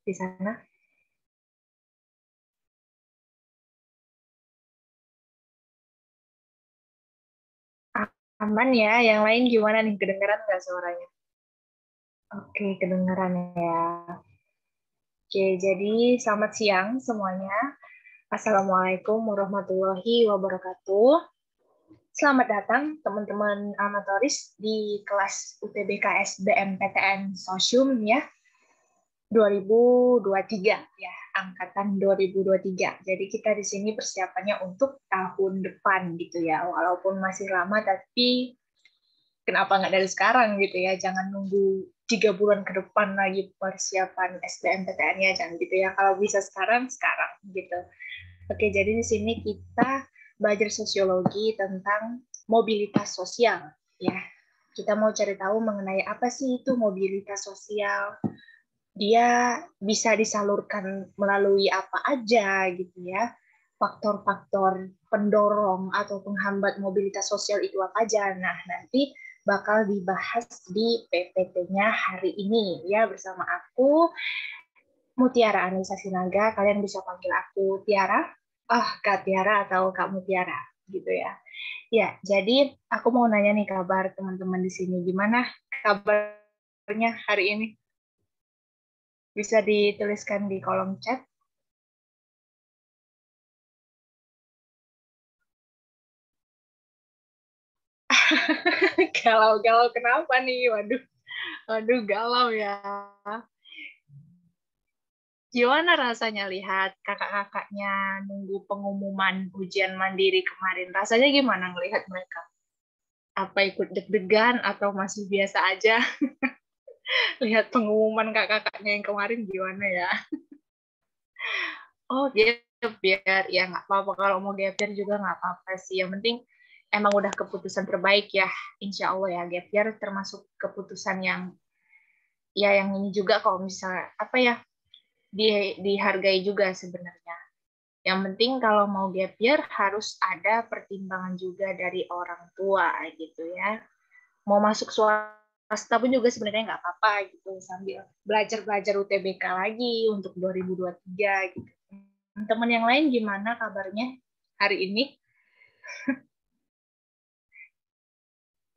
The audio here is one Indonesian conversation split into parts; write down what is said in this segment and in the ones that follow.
di sana? Aman ya, yang lain gimana nih? Kedengeran nggak suaranya? Oke, kedengeran ya. Oke, jadi selamat siang semuanya. Assalamualaikum warahmatullahi wabarakatuh. Selamat datang teman-teman amatoris di kelas UTBKS BMPTN Sosium ya, 2023 ya, angkatan 2023. Jadi kita di sini persiapannya untuk tahun depan gitu ya. Walaupun masih lama tapi kenapa nggak dari sekarang gitu ya, jangan nunggu 3 bulan ke depan lagi persiapan SBMPTN-nya, jangan gitu ya, kalau bisa sekarang gitu. Oke, jadi di sini kita belajar sosiologi tentang mobilitas sosial ya. Kita mau cari tahu mengenai apa sih itu mobilitas sosial, dia bisa disalurkan melalui apa aja gitu ya, faktor-faktor pendorong atau penghambat mobilitas sosial itu apa aja. Nah, nanti bakal dibahas di PPT-nya hari ini ya, bersama aku Mutiara Anissa Sinaga. Kalian bisa panggil aku Tiara, Kak Tiara atau Kak Mutiara gitu ya. Ya, jadi aku mau nanya nih kabar teman-teman di sini. Gimana kabarnya hari ini? Bisa dituliskan di kolom chat. Galau-galau kenapa nih? Waduh, waduh galau ya. Gimana rasanya lihat kakak-kakaknya nunggu pengumuman ujian mandiri kemarin? Rasanya gimana ngelihat mereka? Apa ikut deg-degan atau masih biasa aja? Lihat pengumuman kakak-kakaknya yang kemarin gimana ya? Oh, gap year. Ya nggak apa-apa. Kalau mau gap year juga nggak apa-apa sih. Yang penting emang udah keputusan terbaik ya. Insya Allah ya, gap year termasuk keputusan yang ya yang ini juga kalau misalnya apa ya, dihargai juga sebenarnya. Yang penting kalau mau gap year harus ada pertimbangan juga dari orang tua gitu ya. Mau masuk swasta pun juga sebenarnya nggak apa-apa gitu, sambil belajar-belajar UTBK lagi untuk 2023 gitu. Teman yang lain gimana kabarnya hari ini?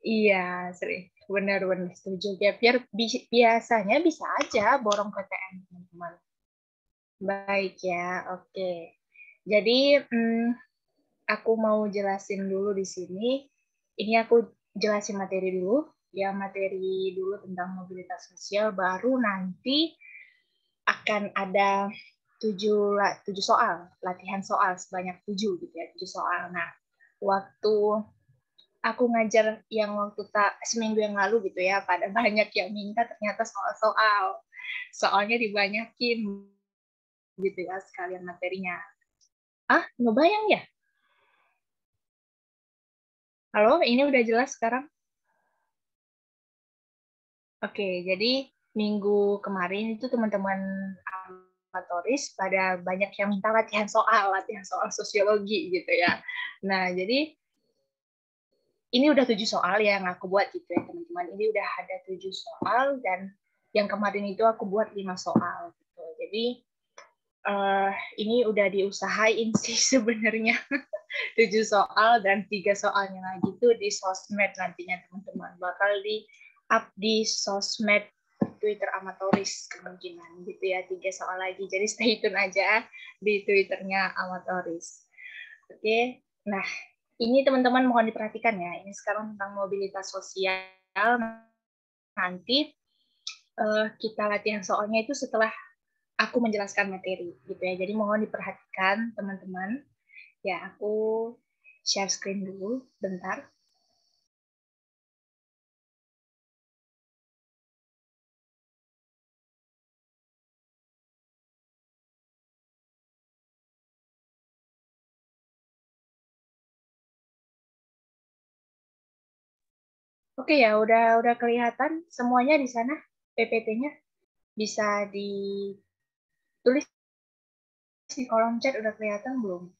Iya, sering. Benar-benar setuju. Gap year biasanya bisa aja borong PTN, teman-teman. Baik ya, oke. Jadi, aku mau jelasin dulu di sini. Ini aku jelasin materi dulu. Ya, materi dulu tentang mobilitas sosial, baru nanti akan ada 7 soal, latihan soal sebanyak 7 gitu ya, 7 soal. Nah, waktu aku ngajar yang waktu seminggu yang lalu gitu ya, pada banyak yang minta ternyata soal-soal. Soalnya dibanyakin gitu ya, sekalian materinya. Ngebayang ya? Halo, ini udah jelas sekarang? Oke, jadi minggu kemarin itu teman-teman amatoris pada banyak yang minta latihan soal sosiologi gitu ya. Nah, jadi ini udah 7 soal yang aku buat gitu ya teman-teman. Ini udah ada 7 soal dan yang kemarin itu aku buat 5 soal gitu. Jadi ini udah diusahain sih sebenarnya. 7 soal dan 3 soalnya lagi itu di sosmed nantinya teman-teman. Bakal di up di sosmed Twitter amatoris kemungkinan gitu ya, 3 soal lagi. Jadi stay tune aja di Twitternya amatoris. Oke, nah ini teman-teman mohon diperhatikan ya. Ini sekarang tentang mobilitas sosial. Nanti kita latihan soalnya itu setelah aku menjelaskan materi gitu ya. Jadi mohon diperhatikan teman-teman. Ya, aku share screen dulu bentar. Oke ya, udah kelihatan semuanya di sana PPT-nya. Bisa ditulis di kolom chat, udah kelihatan belum?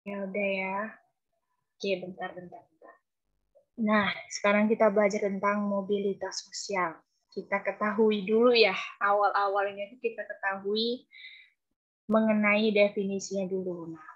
Ya udah ya. Oke, bentar. Nah, sekarang kita belajar tentang mobilitas sosial. kita ketahui dulu ya, awal-awalnya itu kita ketahui mengenai definisinya dulu. Nah,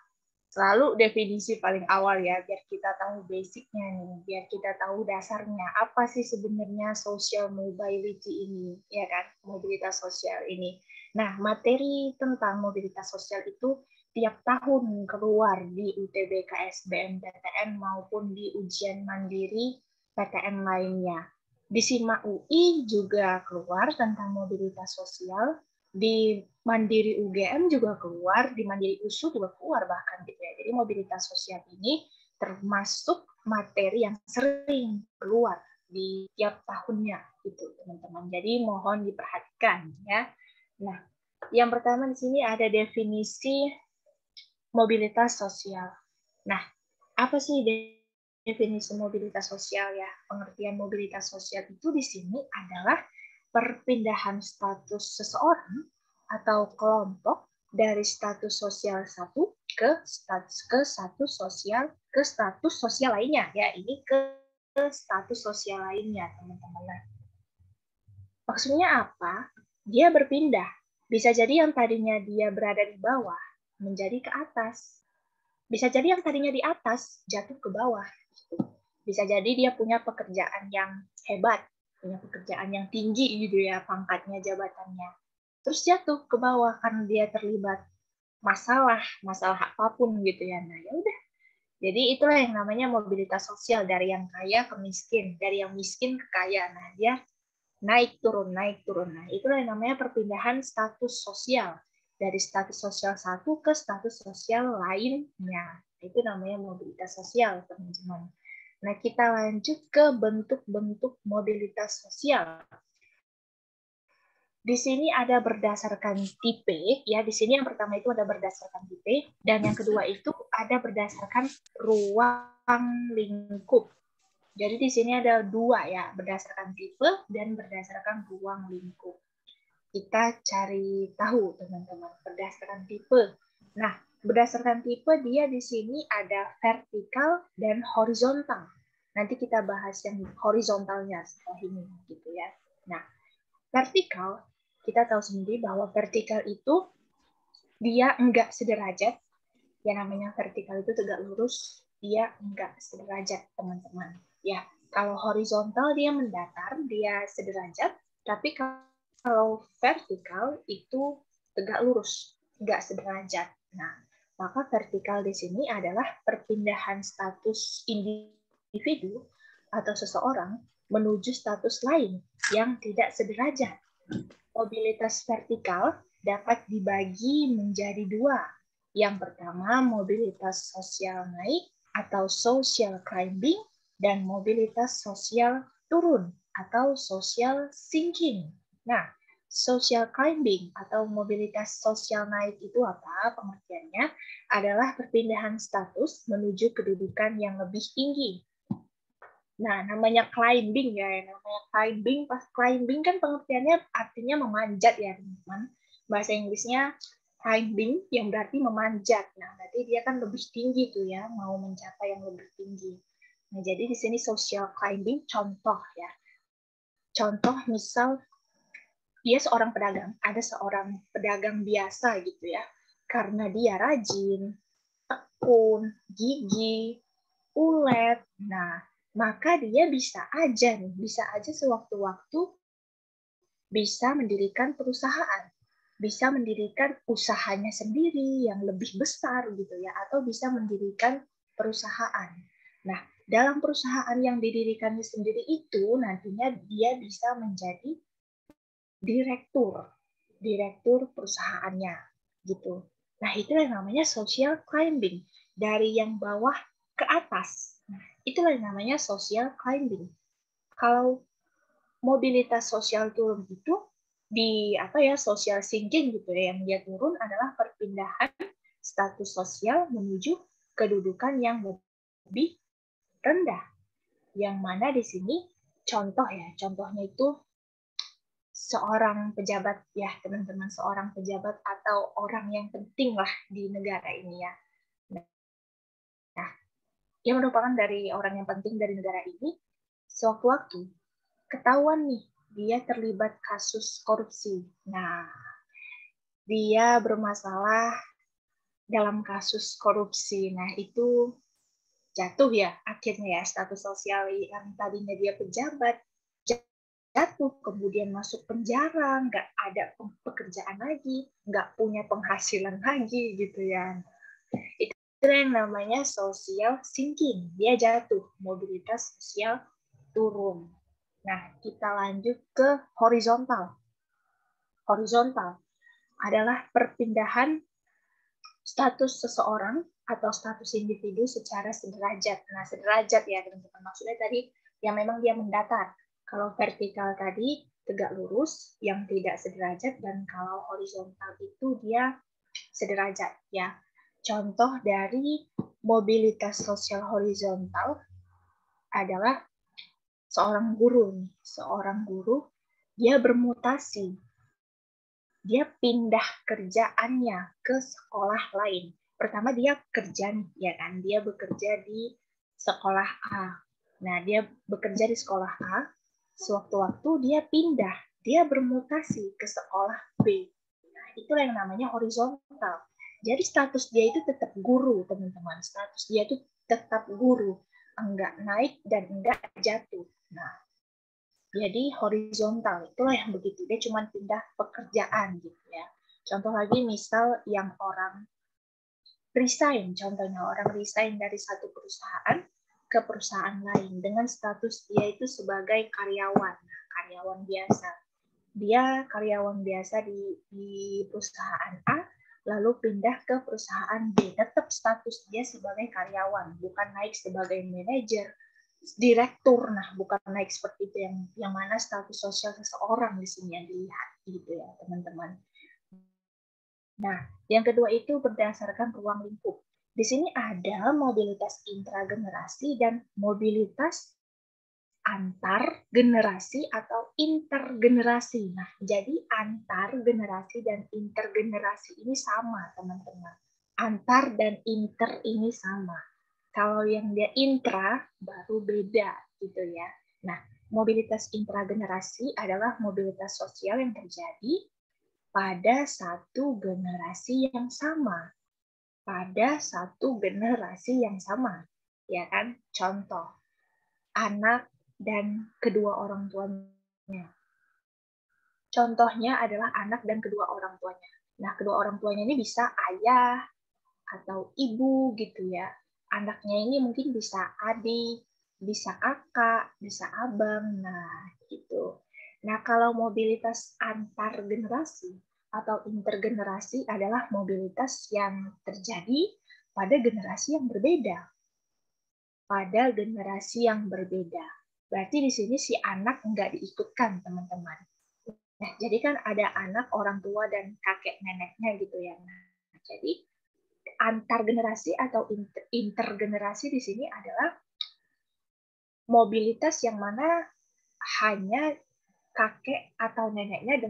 selalu definisi paling awal ya, biar kita tahu basicnya nih, biar kita tahu dasarnya, apa sih sebenarnya social mobility ini, ya kan, mobilitas sosial ini. Nah, materi tentang mobilitas sosial itu tiap tahun keluar di UTBK SBMPTN maupun di ujian mandiri PTN lainnya. Di SIMA UI juga keluar tentang mobilitas sosial, di Mandiri UGM juga keluar, di Mandiri USU juga keluar bahkan gitu ya. Jadi mobilitas sosial ini termasuk materi yang sering keluar di tiap tahunnya gitu teman-teman. Jadi mohon diperhatikan ya. Nah, yang pertama di sini ada definisi mobilitas sosial. Nah, apa sih definisi mobilitas sosial ya? Pengertian mobilitas sosial itu di sini adalah perpindahan status seseorang atau kelompok dari status sosial satu ke status sosial lainnya ya. Ini ke status sosial lainnya teman-teman. Maksudnya apa? Dia berpindah. Bisa jadi yang tadinya dia berada di bawah menjadi ke atas. Bisa jadi yang tadinya di atas jatuh ke bawah. Bisa jadi dia punya pekerjaan yang hebat, punya pekerjaan yang tinggi gitu ya, pangkatnya, jabatannya. Terus jatuh ke bawah karena dia terlibat masalah apapun gitu ya. Nah, ya udah. Jadi itulah yang namanya mobilitas sosial, dari yang kaya ke miskin, dari yang miskin ke kaya. Nah, dia naik turun, naik turun. Nah, itulah yang namanya perpindahan status sosial dari status sosial satu ke status sosial lainnya. Itu namanya mobilitas sosial, teman-teman. Nah, kita lanjut ke bentuk-bentuk mobilitas sosial. Di sini ada berdasarkan tipe, ya. Di sini yang pertama itu ada berdasarkan tipe, dan yang kedua itu ada berdasarkan ruang lingkup. Jadi di sini ada dua ya, berdasarkan tipe dan berdasarkan ruang lingkup. Kita cari tahu teman-teman berdasarkan tipe. Nah, berdasarkan tipe dia di sini ada vertikal dan horizontal. Nanti kita bahas yang horizontalnya setelah ini gitu ya. Nah, vertikal kita tahu sendiri bahwa vertikal itu dia enggak sederajat. Yang namanya vertikal itu tegak lurus, dia enggak sederajat, teman-teman. Ya, kalau horizontal dia mendatar, dia sederajat, tapi kalau vertikal itu tegak lurus, enggak sederajat. Nah, maka vertikal di sini adalah perpindahan status individu atau seseorang menuju status lain yang tidak sederajat. Mobilitas vertikal dapat dibagi menjadi dua. Yang pertama, mobilitas sosial naik atau social climbing, dan mobilitas sosial turun atau social sinking. Nah, social climbing atau mobilitas sosial naik itu apa? Pengertiannya adalah perpindahan status menuju kedudukan yang lebih tinggi. Nah, namanya climbing ya, namanya climbing. Pas climbing kan pengertiannya artinya memanjat ya, teman-teman. Bahasa Inggrisnya climbing yang berarti memanjat. Nah, berarti dia kan lebih tinggi tuh ya, mau mencapai yang lebih tinggi. Nah, jadi di sini social climbing contoh ya. Contoh misal dia seorang pedagang, ada seorang pedagang biasa gitu ya. Karena dia rajin, tekun, gigih, ulet. Nah, maka dia bisa aja sewaktu-waktu bisa mendirikan perusahaan, bisa mendirikan usahanya sendiri yang lebih besar gitu ya, atau bisa mendirikan perusahaan. Nah, dalam perusahaan yang didirikannya sendiri itu nantinya dia bisa menjadi direktur perusahaannya gitu. Nah, itu yang namanya social climbing, dari yang bawah ke atas. Nah, itulah yang namanya social climbing. Kalau mobilitas sosial turun itu di social sinking gitu ya, yang dia turun adalah perpindahan status sosial menuju kedudukan yang lebih rendah. Yang mana di sini contohnya itu seorang pejabat ya teman-teman, seorang pejabat atau orang yang penting lah di negara ini ya. Nah, yang merupakan dari orang yang penting dari negara ini, sewaktu-waktu ketahuan nih dia terlibat kasus korupsi. Nah, dia bermasalah dalam kasus korupsi. Nah, itu jatuh ya akhirnya ya status sosial yang tadinya dia pejabat jatuh, kemudian masuk penjara, nggak ada pekerjaan lagi, nggak punya penghasilan lagi gitu ya. Itu yang namanya social sinking. Dia jatuh, mobilitas sosial turun. Nah, kita lanjut ke horizontal. Horizontal adalah perpindahan status seseorang atau status individu secara sederajat. Nah, sederajat ya teman-teman. Maksudnya tadi yang memang dia mendatar. Kalau vertikal tadi tegak lurus, yang tidak sederajat, dan kalau horizontal itu dia sederajat ya. Contoh dari mobilitas sosial horizontal adalah seorang guru. Seorang guru dia bermutasi, dia pindah kerjaannya ke sekolah lain. Pertama dia kerja nih, ya kan? Dia bekerja di sekolah A. Nah, dia bekerja di sekolah A, sewaktu-waktu dia pindah, dia bermutasi ke sekolah B. Nah, itu yang namanya horizontal. Jadi status dia itu tetap guru, teman-teman. Status dia itu tetap guru, enggak naik dan enggak jatuh. Nah, jadi horizontal itulah yang begitu, dia cuma pindah pekerjaan gitu ya. Contoh lagi misal yang orang resign, contohnya orang resign dari satu perusahaan ke perusahaan lain dengan status dia itu sebagai karyawan, karyawan biasa. Dia karyawan biasa di perusahaan A, lalu pindah ke perusahaan B, tetap status dia sebagai karyawan, bukan naik sebagai manajer, direktur. Nah, bukan naik seperti itu yang mana status sosial seseorang di sini yang dilihat gitu ya, teman-teman. Nah, yang kedua itu berdasarkan ruang lingkup. Di sini ada mobilitas intragenerasi dan mobilitas antar generasi atau intergenerasi. Nah, jadi antar generasi dan intergenerasi ini sama, teman-teman. Antar dan inter ini sama. Kalau yang dia intra baru beda gitu ya. Nah, mobilitas intragenerasi adalah mobilitas sosial yang terjadi pada satu generasi yang sama. Pada satu generasi yang sama. Ya kan? Contoh, anak dan kedua orang tuanya. Contohnya adalah anak dan kedua orang tuanya. Nah, kedua orang tuanya ini bisa ayah atau ibu gitu ya. Anaknya ini mungkin bisa adik, bisa kakak, bisa abang. Nah, gitu. Nah, kalau mobilitas antar generasi atau intergenerasi adalah mobilitas yang terjadi pada generasi yang berbeda. Pada generasi yang berbeda. Berarti di sini si anak nggak diikutkan, teman-teman. Nah, jadi kan ada anak, orang tua, dan kakek neneknya gitu ya. Nah, jadi antar generasi atau intergenerasi di sini adalah mobilitas yang mana hanya kakek atau neneknya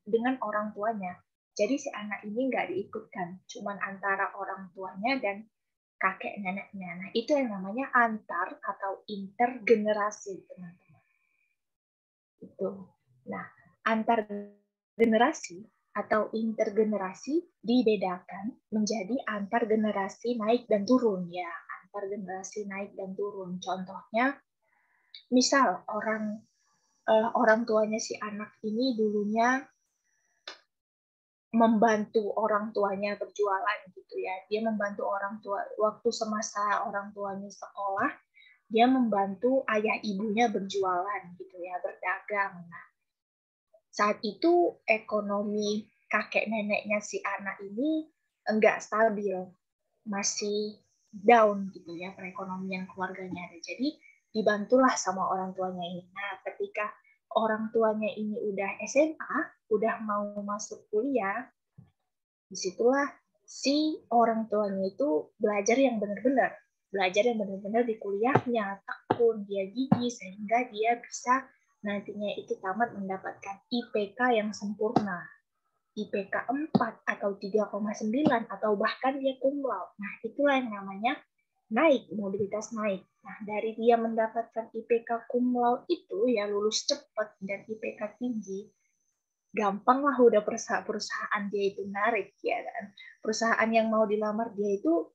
dengan orang tuanya. Jadi si anak ini nggak diikutkan, cuman antara orang tuanya dan kakek neneknya. Nah, itu yang namanya antar atau intergenerasi, teman-teman. Itu. Nah, antar generasi atau intergenerasi dibedakan menjadi antar generasi naik dan turun ya. Antar generasi naik dan turun. Contohnya, misal orang tuanya si anak ini dulunya membantu orang tuanya berjualan gitu ya. Dia membantu orang tua waktu semasa orang tuanya sekolah, dia membantu ayah ibunya berjualan gitu ya, berdagang. Nah, saat itu ekonomi kakek neneknya si anak ini enggak stabil, masih down gitu ya perekonomian keluarganya. Jadi dibantulah sama orang tuanya ini. Nah, ketika orang tuanya ini udah SMA, udah mau masuk kuliah, disitulah si orang tuanya itu belajar yang benar-benar di kuliahnya, tekun, dia gigih sehingga dia bisa nantinya itu tamat mendapatkan IPK yang sempurna. IPK 4 atau 3,9 atau bahkan dia cum laude. Nah, itulah yang namanya naik, mobilitas naik. Nah, dari dia mendapatkan IPK cum laude itu, ya lulus cepat dan IPK tinggi, gampang lah udah perusahaan dia itu narik, ya kan. Perusahaan yang mau dilamar dia itu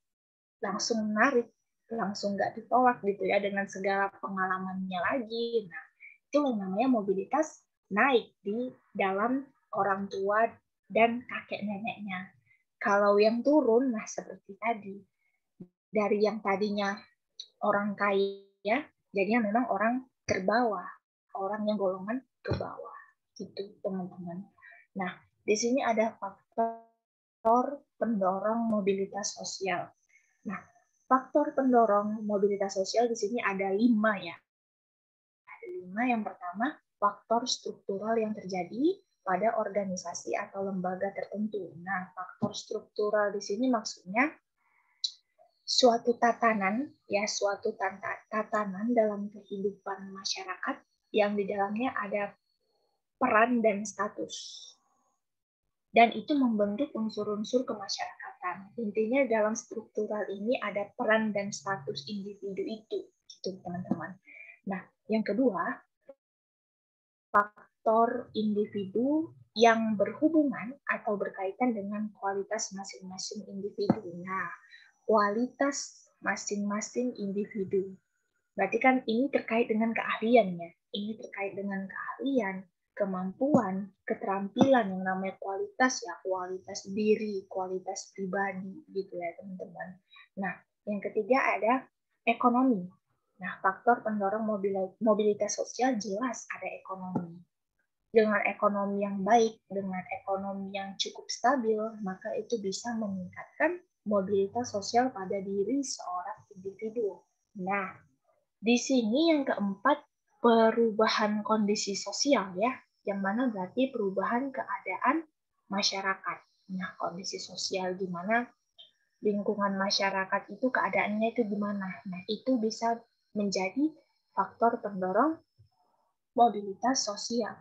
langsung narik, langsung nggak ditolak gitu ya, dengan segala pengalamannya lagi. Nah, itu yang namanya mobilitas naik di dalam orang tua dan kakek neneknya. Kalau yang turun, nah seperti tadi, dari yang tadinya orang kaya, jadinya memang orang terbawah, orang yang golongan ke bawah, gitu teman-teman. Nah, di sini ada faktor pendorong mobilitas sosial. Nah, faktor pendorong mobilitas sosial di sini ada 5 ya. Ada 5. Yang pertama, faktor struktural yang terjadi pada organisasi atau lembaga tertentu. Nah, faktor struktural di sini maksudnya suatu tatanan, ya suatu tatanan dalam kehidupan masyarakat yang di dalamnya ada peran dan status. Dan itu membentuk unsur-unsur kemasyarakatan. Intinya dalam struktural ini ada peran dan status individu itu, gitu teman-teman. Nah, yang kedua, faktor individu yang berhubungan atau berkaitan dengan kualitas masing-masing individu. Nah, kualitas masing-masing individu. Berarti kan ini terkait dengan keahliannya. Ini terkait dengan keahlian, kemampuan, keterampilan yang namanya kualitas ya, kualitas diri, kualitas pribadi gitu ya teman-teman. Nah, yang ketiga ada ekonomi. Nah, faktor pendorong mobilitas sosial jelas ada ekonomi. Dengan ekonomi yang baik, dengan ekonomi yang cukup stabil, maka itu bisa meningkatkan mobilitas sosial pada diri seorang individu. Nah, di sini yang keempat, perubahan kondisi sosial ya, yang mana berarti perubahan keadaan masyarakat. Nah, kondisi sosial gimana, lingkungan masyarakat itu keadaannya itu gimana. Nah, itu bisa menjadi faktor pendorong mobilitas sosial.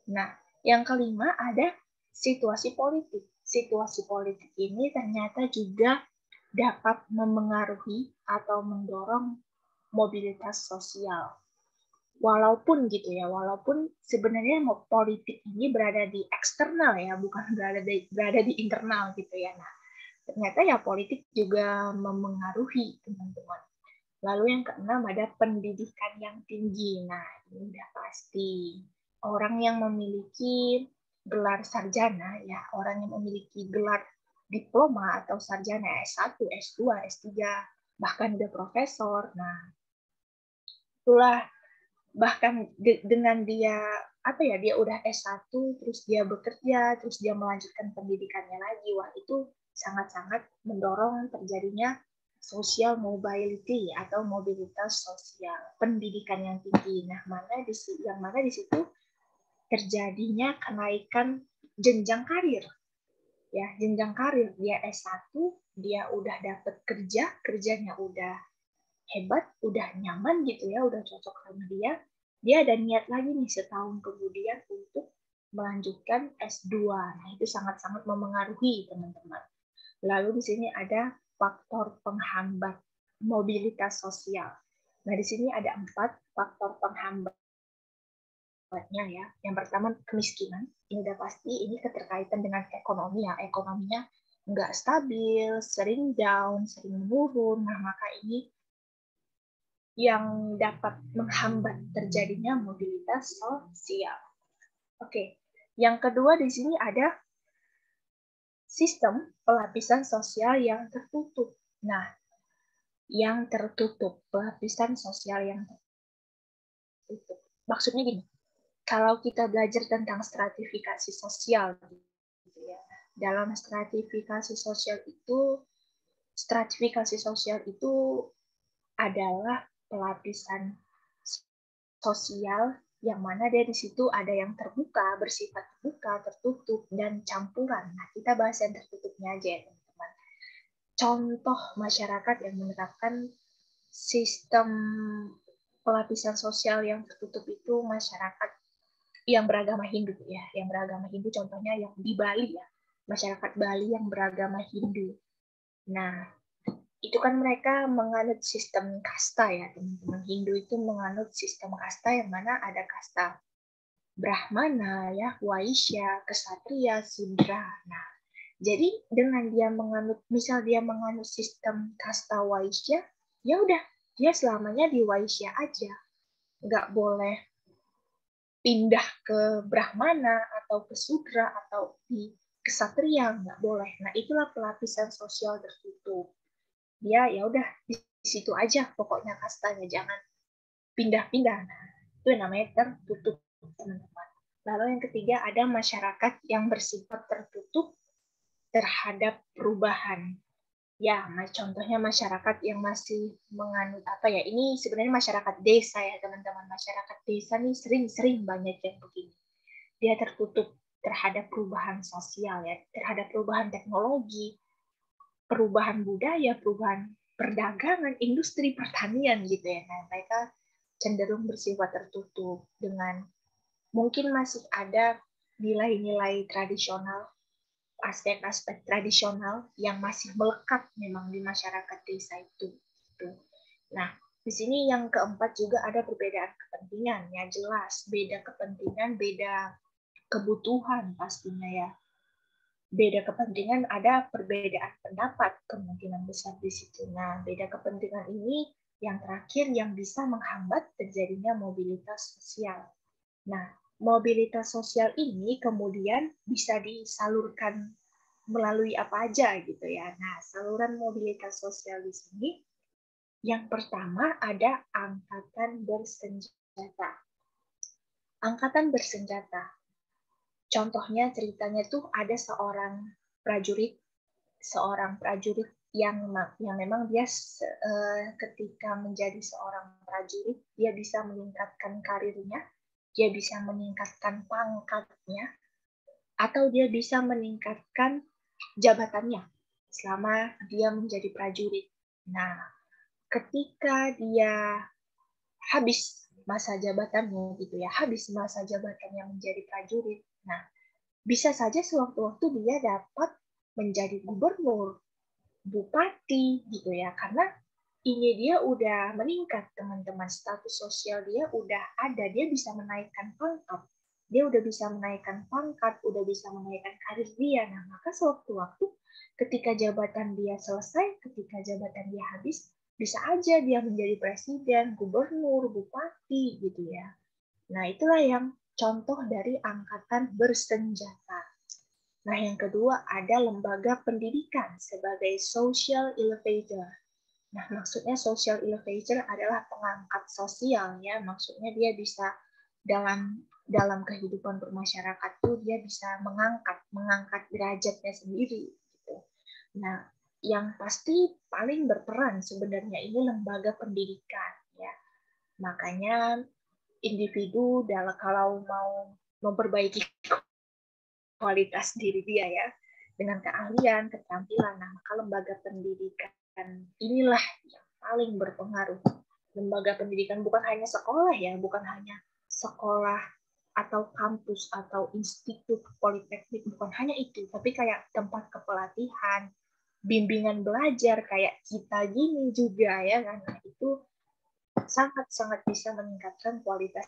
Nah, yang kelima ada situasi politik. Situasi politik ini ternyata juga dapat memengaruhi atau mendorong mobilitas sosial. Walaupun gitu ya, walaupun sebenarnya politik ini berada di eksternal ya, bukan berada di internal gitu ya. Nah, ternyata ya politik juga memengaruhi teman-teman. Lalu yang keenam ada pendidikan yang tinggi. Nah, ini udah pasti. Orang yang memiliki gelar sarjana ya, orang yang memiliki gelar diploma atau sarjana S1, S2, S3, bahkan udah profesor. Nah, itulah bahkan dengan dia apa ya, dia udah S1 terus dia bekerja terus dia melanjutkan pendidikannya lagi, wah itu sangat-sangat mendorong terjadinya social mobility atau mobilitas sosial, pendidikan yang tinggi. Nah, yang mana di situ terjadinya kenaikan jenjang karir. Ya, jenjang karir, dia S1, dia udah dapat kerja, kerjanya udah hebat, udah nyaman gitu ya, udah cocok sama dia ada niat lagi nih setahun kemudian untuk melanjutkan S2. Nah, itu sangat-sangat memengaruhi teman-teman. Lalu di sini ada faktor penghambat mobilitas sosial. Nah, di sini ada 4 faktor penghambatnya ya. Yang pertama kemiskinan. Ini udah pasti, ini keterkaitan dengan ekonomi ya. Ekonominya nggak stabil, sering down, sering menurun. Nah, maka ini yang dapat menghambat terjadinya mobilitas sosial. Oke, yang kedua di sini ada sistem pelapisan sosial yang tertutup. Nah, yang tertutup, pelapisan sosial yang tertutup. Maksudnya gini, kalau kita belajar tentang stratifikasi sosial, gitu ya, dalam stratifikasi sosial itu adalah pelapisan sosial yang mana dia di situ ada yang terbuka, bersifat terbuka, tertutup, dan campuran. Nah, kita bahas yang tertutupnya aja ya, teman-teman. Contoh masyarakat yang menerapkan sistem pelapisan sosial yang tertutup itu masyarakat yang beragama Hindu ya, yang beragama Hindu contohnya yang di Bali ya, masyarakat Bali yang beragama Hindu. Nah, itu kan mereka menganut sistem kasta ya, teman-teman. Hindu itu menganut sistem kasta yang mana ada kasta Brahmana, ya, Waisya, Ksatria, Sudra. Nah, jadi dengan dia menganut, misal dia menganut sistem kasta Waisya, ya udah, dia selamanya di Waisya aja. Nggak boleh pindah ke Brahmana atau ke Sudra atau di Ksatria, nggak boleh. Nah, itulah pelapisan sosial tertutup. Dia ya udah di situ aja pokoknya kastanya, jangan pindah-pindah. Nah, itu namanya tertutup, teman-teman. Lalu yang ketiga ada masyarakat yang bersifat tertutup terhadap perubahan. Ya, contohnya masyarakat yang masih menganut apa ya? Ini sebenarnya masyarakat desa ya, teman-teman. Masyarakat desa nih sering-sering banyak yang begini. Dia tertutup terhadap perubahan sosial ya, terhadap perubahan teknologi, perubahan budaya, perubahan perdagangan, industri pertanian gitu ya. Nah, mereka cenderung bersifat tertutup dengan mungkin masih ada nilai-nilai tradisional, aspek-aspek tradisional yang masih melekat memang di masyarakat desa itu. Nah, di sini yang keempat juga ada perbedaan kepentingan, ya jelas beda kepentingan, beda kebutuhan pastinya ya. Beda kepentingan, ada perbedaan pendapat kemungkinan besar di situ. Nah, beda kepentingan ini yang terakhir yang bisa menghambat terjadinya mobilitas sosial. Nah, mobilitas sosial ini kemudian bisa disalurkan melalui apa aja gitu ya. Nah, saluran mobilitas sosial di sini yang pertama ada angkatan bersenjata. Angkatan bersenjata. Contohnya ceritanya tuh ada seorang prajurit yang memang dia ketika menjadi seorang prajurit dia bisa meningkatkan karirnya, dia bisa meningkatkan pangkatnya, atau dia bisa meningkatkan jabatannya selama dia menjadi prajurit. Nah, ketika dia habis masa jabatannya gitu ya, habis masa jabatannya menjadi prajurit. Nah, bisa saja sewaktu-waktu dia dapat menjadi gubernur, bupati gitu ya, karena ini dia udah meningkat, teman-teman, status sosial dia udah ada, dia bisa menaikkan pangkat, udah bisa menaikkan karir dia. Nah, maka sewaktu-waktu ketika jabatan dia selesai, ketika jabatan dia habis, bisa aja dia menjadi presiden, gubernur, bupati gitu ya. Nah, itulah yang contoh dari angkatan bersenjata. Nah, yang kedua ada lembaga pendidikan sebagai social elevator. Nah, maksudnya social elevator adalah pengangkat sosial ya. Maksudnya dia bisa dalam kehidupan bermasyarakat tuh dia bisa mengangkat derajatnya sendiri gitu. Nah, yang pasti paling berperan sebenarnya ini lembaga pendidikan ya. Makanya individu kalau mau memperbaiki kualitas diri dia ya dengan keahlian, keterampilan. Nah, maka lembaga pendidikan inilah yang paling berpengaruh. Lembaga pendidikan bukan hanya sekolah ya, bukan hanya sekolah atau kampus atau institut politeknik, bukan hanya itu, tapi kayak tempat kepelatihan, bimbingan belajar kayak kita gini juga ya, karena itu sangat-sangat bisa meningkatkan kualitas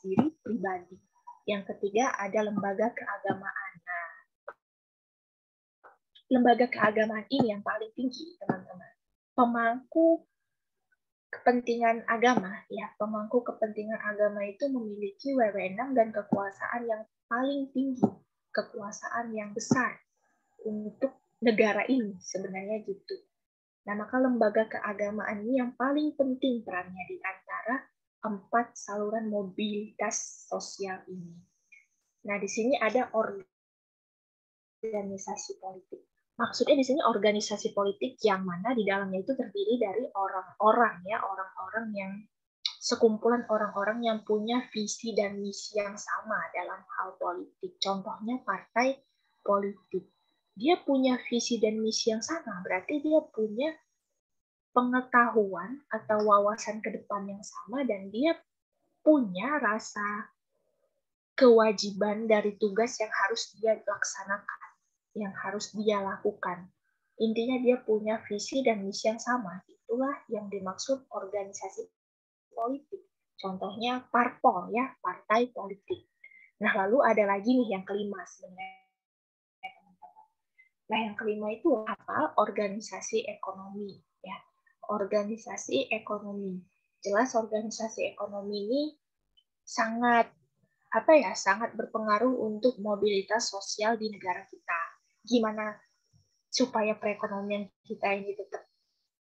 diri pribadi. Yang ketiga ada lembaga keagamaan. Nah, lembaga keagamaan ini yang paling tinggi, teman-teman. Pemangku kepentingan agama, ya, pemangku kepentingan agama itu memiliki wewenang dan kekuasaan yang paling tinggi, kekuasaan yang besar untuk negara ini sebenarnya gitu. Nah, maka lembaga keagamaan ini yang paling penting perannya di antara 4 saluran mobilitas sosial ini. Nah, di sini ada organisasi politik. Maksudnya di sini organisasi politik yang mana di dalamnya itu terdiri dari orang-orang ya, orang-orang yang sekumpulan orang-orang yang punya visi dan misi yang sama dalam hal politik. Contohnya partai politik. Dia punya visi dan misi yang sama, berarti dia punya pengetahuan atau wawasan ke depan yang sama dan dia punya rasa kewajiban dari tugas yang harus dia laksanakan, yang harus dia lakukan. Intinya dia punya visi dan misi yang sama. Itulah yang dimaksud organisasi politik. Contohnya parpol ya, partai politik. Nah, lalu ada lagi nih yang kelima sebenarnya. Nah, yang kelima itu apa? Organisasi ekonomi ya. Organisasi ekonomi. Jelas organisasi ekonomi ini sangat sangat berpengaruh untuk mobilitas sosial di negara kita. Gimana supaya perekonomian kita ini tetap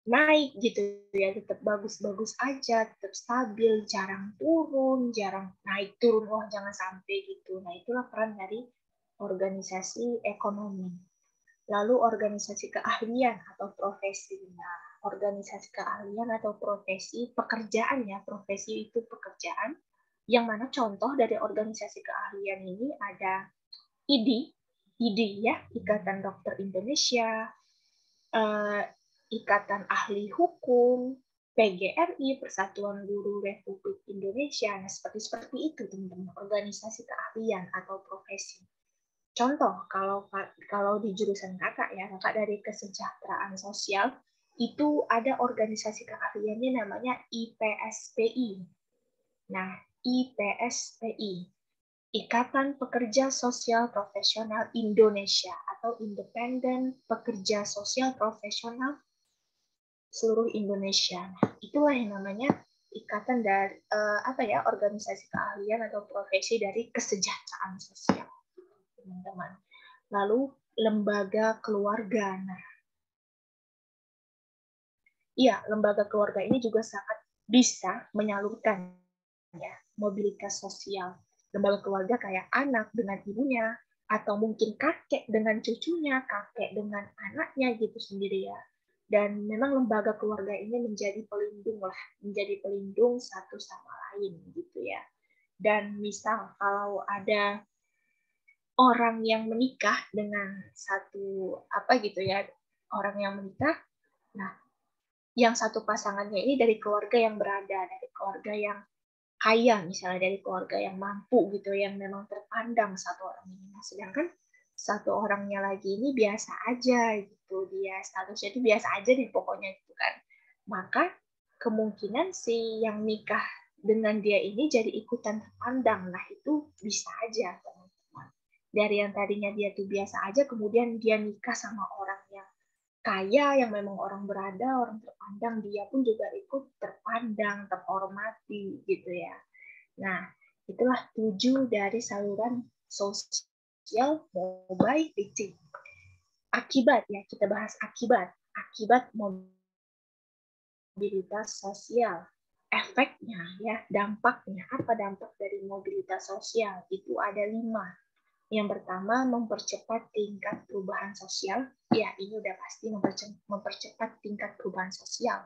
naik gitu ya, tetap bagus-bagus aja, tetap stabil, jarang turun, jarang naik turun, wah jangan sampai gitu. Nah, itulah peran dari organisasi ekonomi. Lalu organisasi keahlian atau profesi. Nah, organisasi keahlian atau profesi pekerjaan ya, profesi itu pekerjaan. Yang mana contoh dari organisasi keahlian ini ada IDI, IDI ya, Ikatan Dokter Indonesia, Ikatan Ahli Hukum, PGRI, Persatuan Guru Republik Indonesia. Nah, seperti itu teman-teman, organisasi keahlian atau profesi. Contoh, kalau di jurusan kakak ya, kakak dari kesejahteraan sosial, itu ada organisasi keahliannya namanya IPSPI. Nah, IPSPI, Ikatan Pekerja Sosial Profesional Indonesia atau Independen Pekerja Sosial Profesional seluruh Indonesia. Nah, itulah yang namanya ikatan dari organisasi keahlian atau profesi dari kesejahteraan sosial, teman-teman. Lalu lembaga keluarga. Nah, iya, lembaga keluarga ini juga sangat bisa menyalurkan ya mobilitas sosial. Lembaga keluarga kayak anak dengan ibunya, atau mungkin kakek dengan cucunya, kakek dengan anaknya gitu sendiri ya. Dan memang lembaga keluarga ini menjadi pelindung satu sama lain gitu ya. Dan misal kalau ada orang yang menikah dengan orang yang menikah, nah yang satu pasangannya ini dari keluarga yang dari keluarga yang kaya, misalnya dari keluarga yang mampu gitu, yang memang terpandang satu orang ini. Nah, sedangkan satu orangnya lagi ini biasa aja gitu, dia statusnya itu biasa aja di pokoknya gitu kan. Maka kemungkinan si yang nikah dengan dia ini jadi ikutan terpandang. Nah, itu bisa aja teman-teman. Dari yang tadinya dia tuh biasa aja, kemudian dia nikah sama orang yang kaya, yang memang orang berada, orang terpandang, dia pun juga ikut terpandang, terhormati gitu ya. Nah, itulah 7 dari saluran sosial mobility. Akibat ya, kita bahas akibat. Akibat mobilitas sosial. Efeknya ya, dampaknya. Apa dampak dari mobilitas sosial? Itu ada 5. Yang pertama, mempercepat tingkat perubahan sosial. Ya, ini udah pasti mempercepat tingkat perubahan sosial.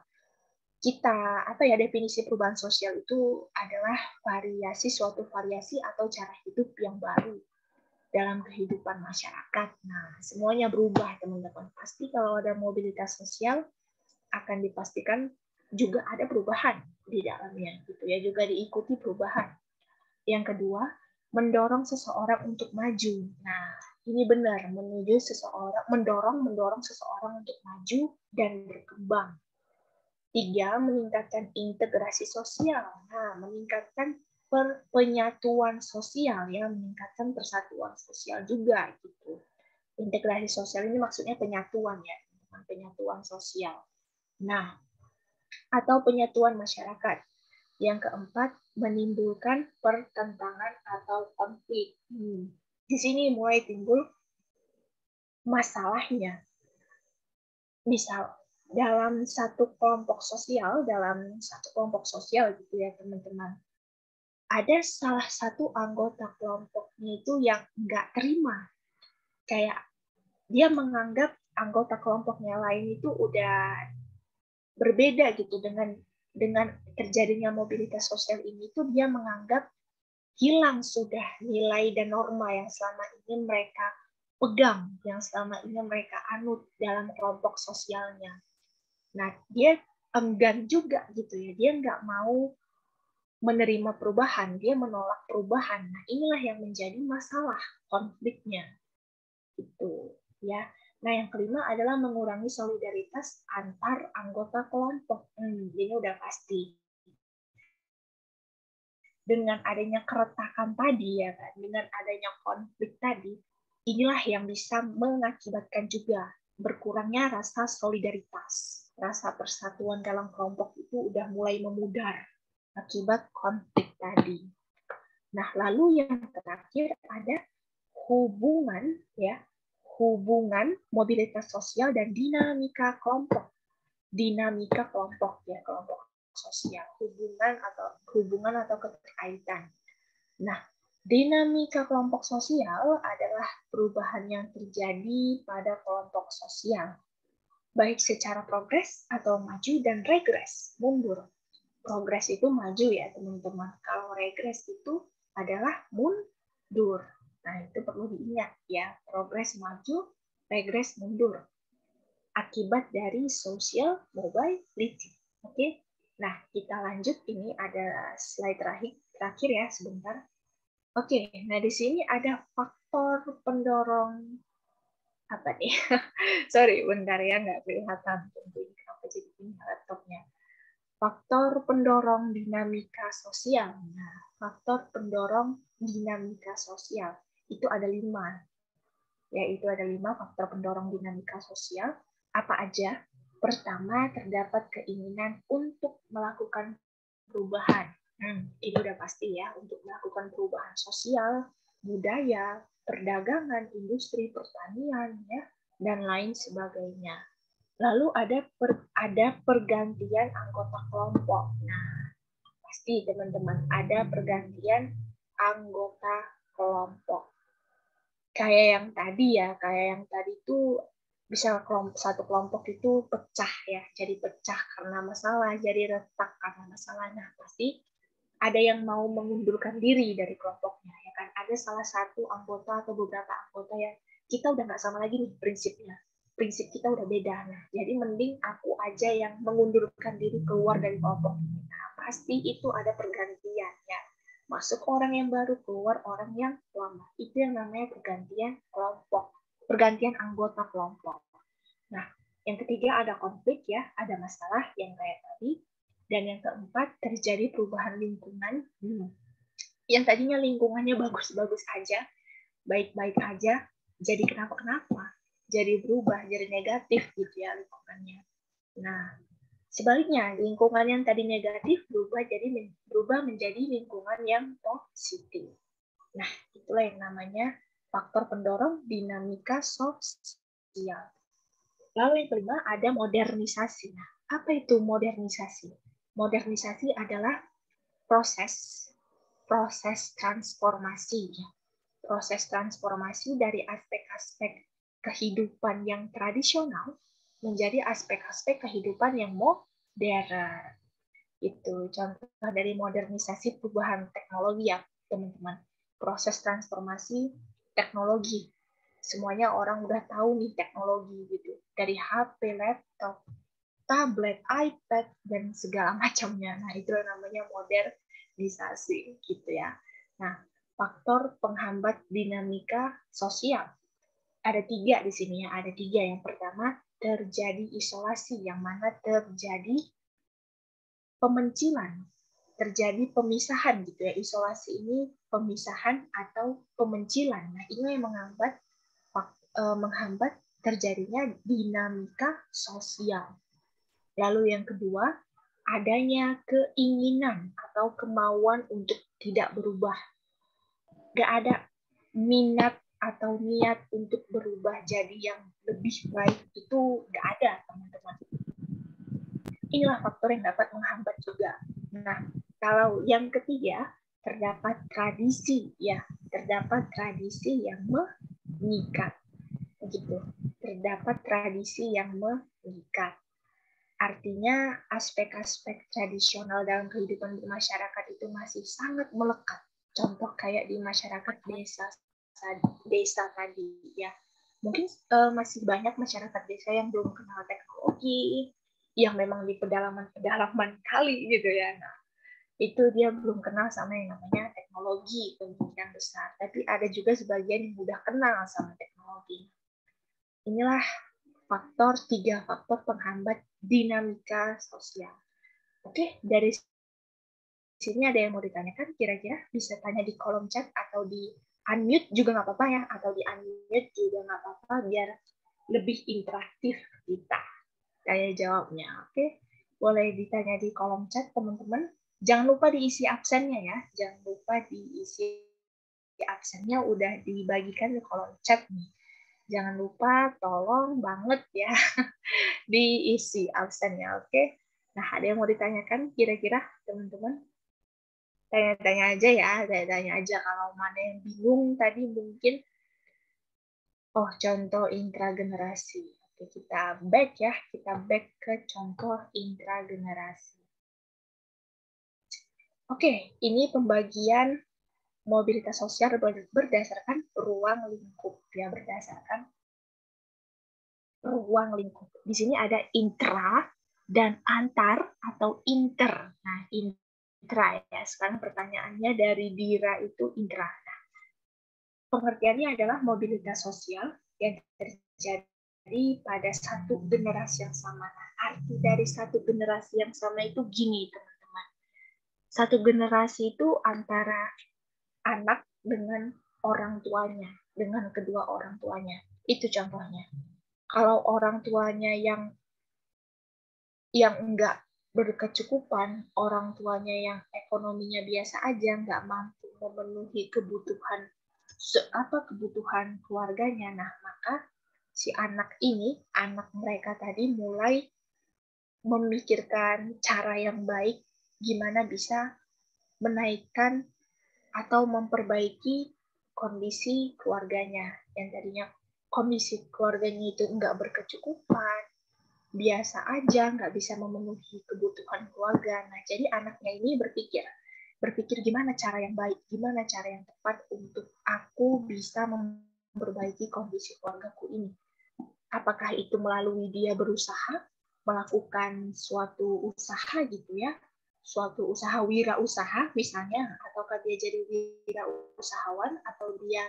Definisi perubahan sosial itu adalah suatu variasi atau cara hidup yang baru dalam kehidupan masyarakat. Nah, semuanya berubah, teman-teman. Pasti kalau ada mobilitas sosial, akan dipastikan juga ada perubahan di dalamnya, gitu ya. Juga diikuti perubahan. Yang kedua, mendorong seseorang untuk maju. Nah, ini benar, mendorong seseorang untuk maju dan berkembang. 3, meningkatkan integrasi sosial. Nah, meningkatkan penyatuan sosial ya, meningkatkan persatuan sosial juga gitu. Integrasi sosial ini maksudnya penyatuan ya, penyatuan sosial. Nah, atau penyatuan masyarakat. Yang keempat, menimbulkan pertentangan atau konflik. Di sini mulai timbul masalahnya. Misal, dalam satu kelompok sosial gitu ya teman-teman, ada salah satu anggota kelompoknya itu yang nggak terima, kayak dia menganggap anggota kelompoknya lain itu udah berbeda gitu dengan terjadinya mobilitas sosial ini, tuh dia menganggap hilang sudah nilai dan norma yang selama ini mereka pegang, yang selama ini mereka anut dalam kelompok sosialnya. Nah, dia enggan juga gitu ya, dia nggak mau menerima perubahan, dia menolak perubahan. Nah, inilah yang menjadi masalah konfliknya. Gitu ya. Nah, yang kelima adalah mengurangi solidaritas antar anggota kelompok. Ini udah pasti. Dengan adanya keretakan tadi, ya kan, dengan adanya konflik tadi, inilah yang bisa mengakibatkan juga berkurangnya rasa solidaritas. Rasa persatuan dalam kelompok itu udah mulai memudar akibat konflik tadi. Nah, lalu yang terakhir ada hubungan, ya, hubungan mobilitas sosial dan dinamika kelompok. Dinamika kelompok, ya, kelompok sosial, hubungan atau keterkaitan. Nah, dinamika kelompok sosial adalah perubahan yang terjadi pada kelompok sosial, baik secara progres atau maju dan regres, mundur. Progres itu maju ya teman-teman. Kalau regres itu adalah mundur. Nah, itu perlu diingat ya. Progres maju, regres mundur. Akibat dari social mobility. Oke. Nah, kita lanjut. Ini ada slide terakhir ya, sebentar. Oke, nah di sini ada faktor pendorong apa nih? Sorry, bentar ya, nggak kelihatan. Kenapa jadi ini laptopnya? Faktor pendorong dinamika sosial. Nah, faktor pendorong dinamika sosial itu ada 5. Yaitu ada 5 faktor pendorong dinamika sosial. Apa aja? Pertama, terdapat keinginan untuk melakukan perubahan. Ini udah pasti ya, untuk melakukan perubahan sosial, budaya, perdagangan, industri, pertanian, ya, dan lain sebagainya. Lalu ada pergantian anggota kelompok. Nah, pasti teman-teman ada pergantian anggota kelompok. Kayak yang tadi itu bisa satu kelompok itu pecah ya, jadi pecah karena masalah, jadi retak karena masalah. Nah, pasti ada yang mau mengundurkan diri dari kelompoknya, ya kan? Ada salah satu anggota atau beberapa anggota yang kita udah nggak sama lagi nih prinsipnya. Prinsip kita udah beda. Nah, jadi mending aku aja yang mengundurkan diri keluar dari kelompok. Nah, pasti itu ada pergantian ya. Masuk orang yang baru, keluar orang yang lama. Itu yang namanya pergantian kelompok. Pergantian anggota kelompok. Nah, yang ketiga ada konflik ya, ada masalah yang kayak tadi. Dan yang keempat, terjadi perubahan lingkungan. Yang tadinya lingkungannya bagus-bagus aja, baik-baik aja, jadi kenapa-kenapa. Jadi berubah, jadi negatif gitu ya lingkungannya. Nah, sebaliknya, lingkungan yang tadi negatif berubah menjadi lingkungan yang positif. Nah, itulah yang namanya faktor pendorong dinamika sosial. Lalu yang kelima ada modernisasi. Nah, apa itu modernisasi? Modernisasi adalah proses transformasi. Proses transformasi dari aspek-aspek kehidupan yang tradisional menjadi aspek-aspek kehidupan yang modern. Itu contoh dari modernisasi perubahan teknologi ya, teman-teman. Proses transformasi teknologi. Semuanya orang udah tahu nih teknologi gitu. Dari HP, laptop, tablet, iPad, dan segala macamnya. Nah, itu namanya modernisasi gitu ya. Nah, faktor penghambat dinamika sosial. Ada 3 di sini ya, ada 3. Yang pertama, terjadi isolasi, yang mana terjadi pemencilan, terjadi pemisahan gitu ya. Isolasi ini pemisahan atau pemencilan. Nah, ini yang menghambat terjadinya dinamika sosial. Lalu yang kedua, adanya keinginan atau kemauan untuk tidak berubah. Gak ada minat atau niat untuk berubah jadi yang lebih baik, itu gak ada, teman-teman. Inilah faktor yang dapat menghambat juga. Nah, kalau yang ketiga, terdapat tradisi ya, terdapat tradisi yang mengikat. Begitu. Terdapat tradisi yang mengikat. Artinya aspek-aspek tradisional dalam kehidupan bermasyarakat itu masih sangat melekat. Contoh kayak di masyarakat desa tadi ya. Mungkin masih banyak masyarakat desa yang belum kenal teknologi, yang memang di pedalaman kali gitu ya. Nah, itu dia belum kenal sama yang namanya teknologi kemungkinan besar. Tapi ada juga sebagian yang udah kenal sama teknologi. inilah tiga faktor penghambat dinamika sosial. Oke, dari sini ada yang mau ditanyakan, kira-kira bisa tanya di kolom chat atau di unmute juga nggak apa-apa ya, atau di unmute juga nggak apa-apa, biar lebih interaktif kita tanya jawabnya. Oke, boleh ditanya di kolom chat teman-teman. Jangan lupa diisi absennya ya, jangan lupa diisi absennya udah dibagikan di kolom chat nih. Jangan lupa, tolong banget ya diisi absennya, oke? Nah, ada yang mau ditanyakan kira-kira teman-teman? Tanya-tanya aja ya, tanya-tanya aja. Kalau mana yang bingung tadi mungkin, contoh intragenerasi. Oke, kita back ke contoh intragenerasi. Oke, ini pembagian mobilitas sosial berdasarkan ruang lingkup. Ya, berdasarkan ruang lingkup. Di sini ada intra dan antar atau inter. Nah, intra ya. Sekarang pertanyaannya dari Dira itu intra. Nah, pengertiannya adalah mobilitas sosial yang terjadi pada satu generasi yang sama. Nah, arti dari satu generasi yang sama itu gini, teman-teman. Satu generasi itu antara anak dengan orang tuanya, dengan kedua orang tuanya. Itu contohnya. Kalau orang tuanya yang enggak berkecukupan, orang tuanya yang ekonominya biasa aja, nggak mampu memenuhi kebutuhan kebutuhan keluarganya. Nah, maka si anak mereka tadi mulai memikirkan cara yang baik gimana bisa menaikkan atau memperbaiki kondisi keluarganya yang tadinya kondisi keluarganya itu enggak berkecukupan, biasa aja, nggak bisa memenuhi kebutuhan keluarga. Nah, jadi anaknya ini berpikir gimana cara yang baik, gimana cara yang tepat untuk aku bisa memperbaiki kondisi keluargaku ini. Apakah itu melalui dia berusaha, melakukan suatu usaha gitu ya, suatu usaha wirausaha misalnya, ataukah dia jadi wirausahawan, atau dia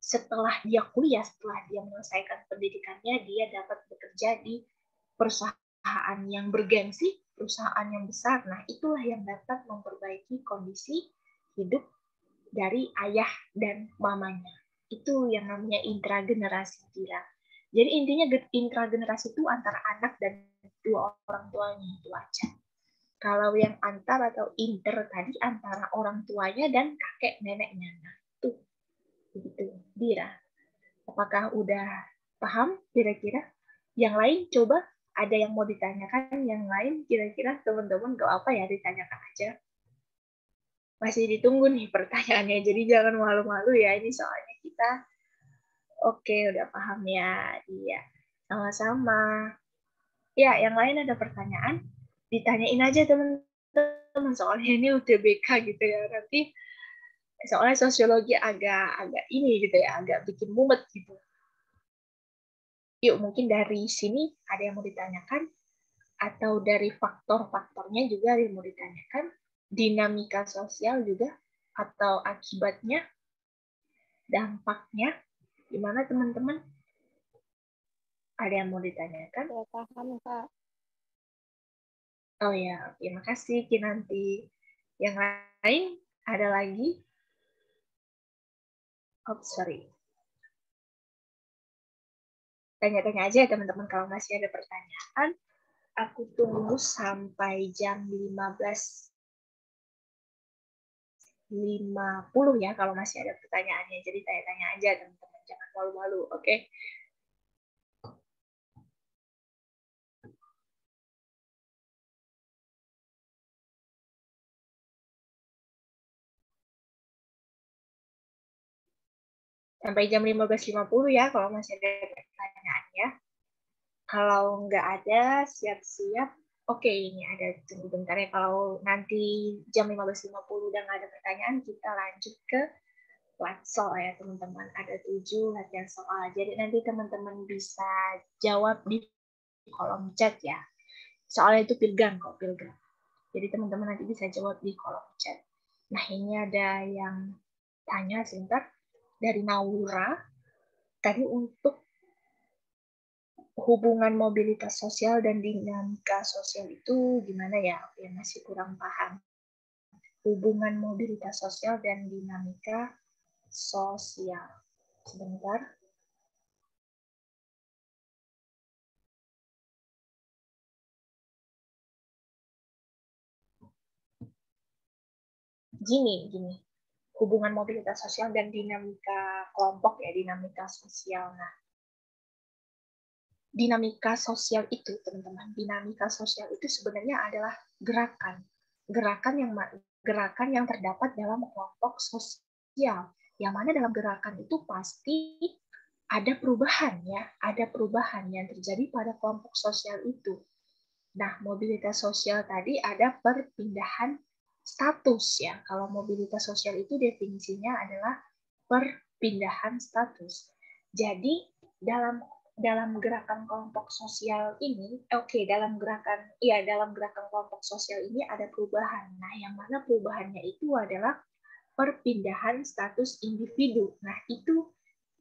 setelah dia kuliah, setelah dia menyelesaikan pendidikannya, dia dapat bekerja di perusahaan yang bergengsi, perusahaan yang besar. Nah, itulah yang dapat memperbaiki kondisi hidup dari ayah dan mamanya. Itu yang namanya intragenerasi Dira. Jadi intinya intragenerasi itu antara anak dan dua orang tuanya, itu aja. Kalau yang antar atau inter tadi antara orang tuanya dan kakek neneknya. Nah, itu begitu, Dira. Apakah udah paham kira-kira? Yang lain coba ada yang mau ditanyakan, yang lain kira-kira teman-teman gak apa ya, ditanyakan aja. Masih ditunggu nih pertanyaannya, jadi jangan malu-malu ya, ini soalnya kita oke udah paham ya. Iya, sama-sama. Ya, yang lain ada pertanyaan, ditanyain aja teman-teman, soalnya ini UTBK gitu ya, nanti soalnya sosiologi agak ini gitu ya, agak bikin mumet gitu. Yuk, mungkin dari sini ada yang mau ditanyakan, atau dari faktor-faktornya juga ada yang mau ditanyakan, dinamika sosial juga, atau akibatnya, dampaknya, gimana teman-teman? Ada yang mau ditanyakan? Saya paham, Kak. Oh ya, terima kasih Kinanti. Yang lain ada lagi? Oh, sorry. Tanya-tanya aja ya teman-teman kalau masih ada pertanyaan. Aku tunggu sampai jam 15.50 ya kalau masih ada pertanyaannya. Jadi tanya-tanya aja teman-teman, jangan malu-malu, oke? Sampai jam 15.50 ya kalau masih ada pertanyaan ya. Kalau nggak ada, siap-siap. Oke, ini ada, tunggu bentar ya. Kalau nanti jam 15.50 udah nggak ada pertanyaan, kita lanjut ke latihan soal ya teman-teman. Ada 7 latihan soal. Jadi nanti teman-teman bisa jawab di kolom chat ya. Soalnya itu pilgam kok, pilgam. Jadi teman-teman nanti bisa jawab di kolom chat. Nah, ini ada yang tanya sebentar dari Naura. Tadi untuk hubungan mobilitas sosial dan dinamika sosial itu gimana ya? Oke, masih kurang paham. Hubungan mobilitas sosial dan dinamika sosial. Sebentar. Gini. Hubungan mobilitas sosial dan dinamika kelompok ya, dinamika sosial. Nah, dinamika sosial itu, teman-teman, dinamika sosial itu sebenarnya adalah gerakan. Gerakan yang gerakan yang terdapat dalam kelompok sosial. Yang mana dalam gerakan itu pasti ada perubahan ya, ada perubahan yang terjadi pada kelompok sosial itu. Nah, mobilitas sosial tadi ada perpindahan status ya. Kalau mobilitas sosial itu definisinya adalah perpindahan status. Jadi dalam dalam gerakan kelompok sosial ini, dalam gerakan kelompok sosial ini ada perubahan. Nah, yang mana perubahannya itu adalah perpindahan status individu. Nah, itu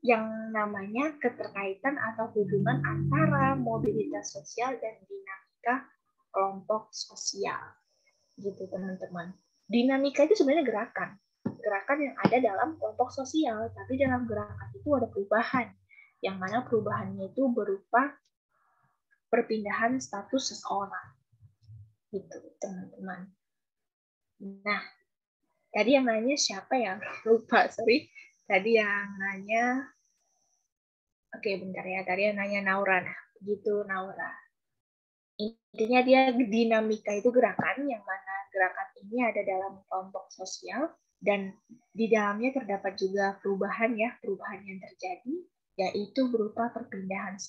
yang namanya keterkaitan atau hubungan antara mobilitas sosial dan dinamika kelompok sosial. Gitu, teman-teman. Dinamika itu sebenarnya gerakan yang ada dalam kelompok sosial, tapi dalam gerakan itu ada perubahan, yang mana perubahannya itu berupa perpindahan status seseorang. Gitu, teman-teman. Nah, tadi yang nanya siapa ya? Lupa, sorry. Tadi yang nanya, oke bentar ya, tadi yang nanya Naura. Nah, begitu Naura. Intinya dia dinamika itu gerakan, yang mana gerakan ini ada dalam kelompok sosial, dan di dalamnya terdapat juga perubahan ya, perubahan yang terjadi, yaitu berupa perpindahan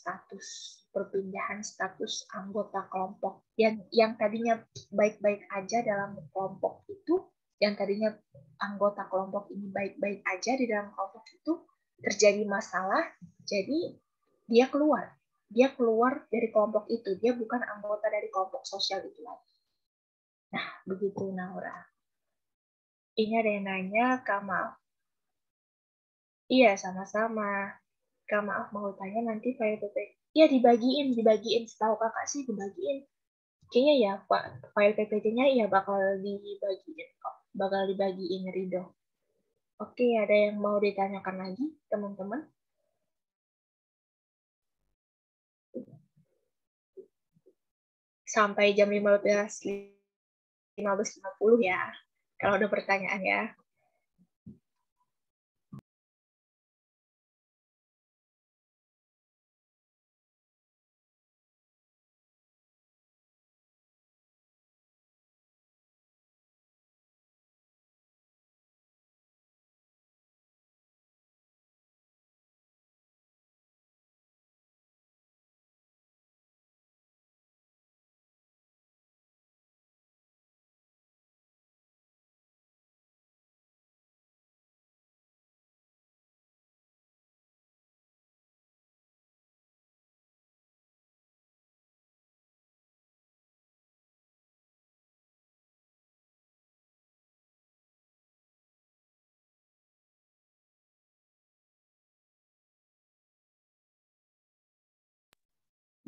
status anggota kelompok yang tadinya baik-baik aja dalam kelompok itu, yang tadinya anggota kelompok ini baik-baik aja di dalam kelompok itu, terjadi masalah, jadi dia keluar dari kelompok itu, dia bukan anggota dari kelompok sosial itu lagi. Nah, begitu Naura. Ini ada yang nanya, Kak maaf. Iya, sama-sama. Kak maaf mau tanya nanti file PP. Iya, dibagiin. Setahu kakak sih dibagiin. Kayaknya ya, Pak, file PPT-nya ya bakal dibagiin kok. Bakal dibagiin Ridho. Oke, ada yang mau ditanyakan lagi, teman-teman? Sampai jam 15.50 ya, kalau ada pertanyaan ya.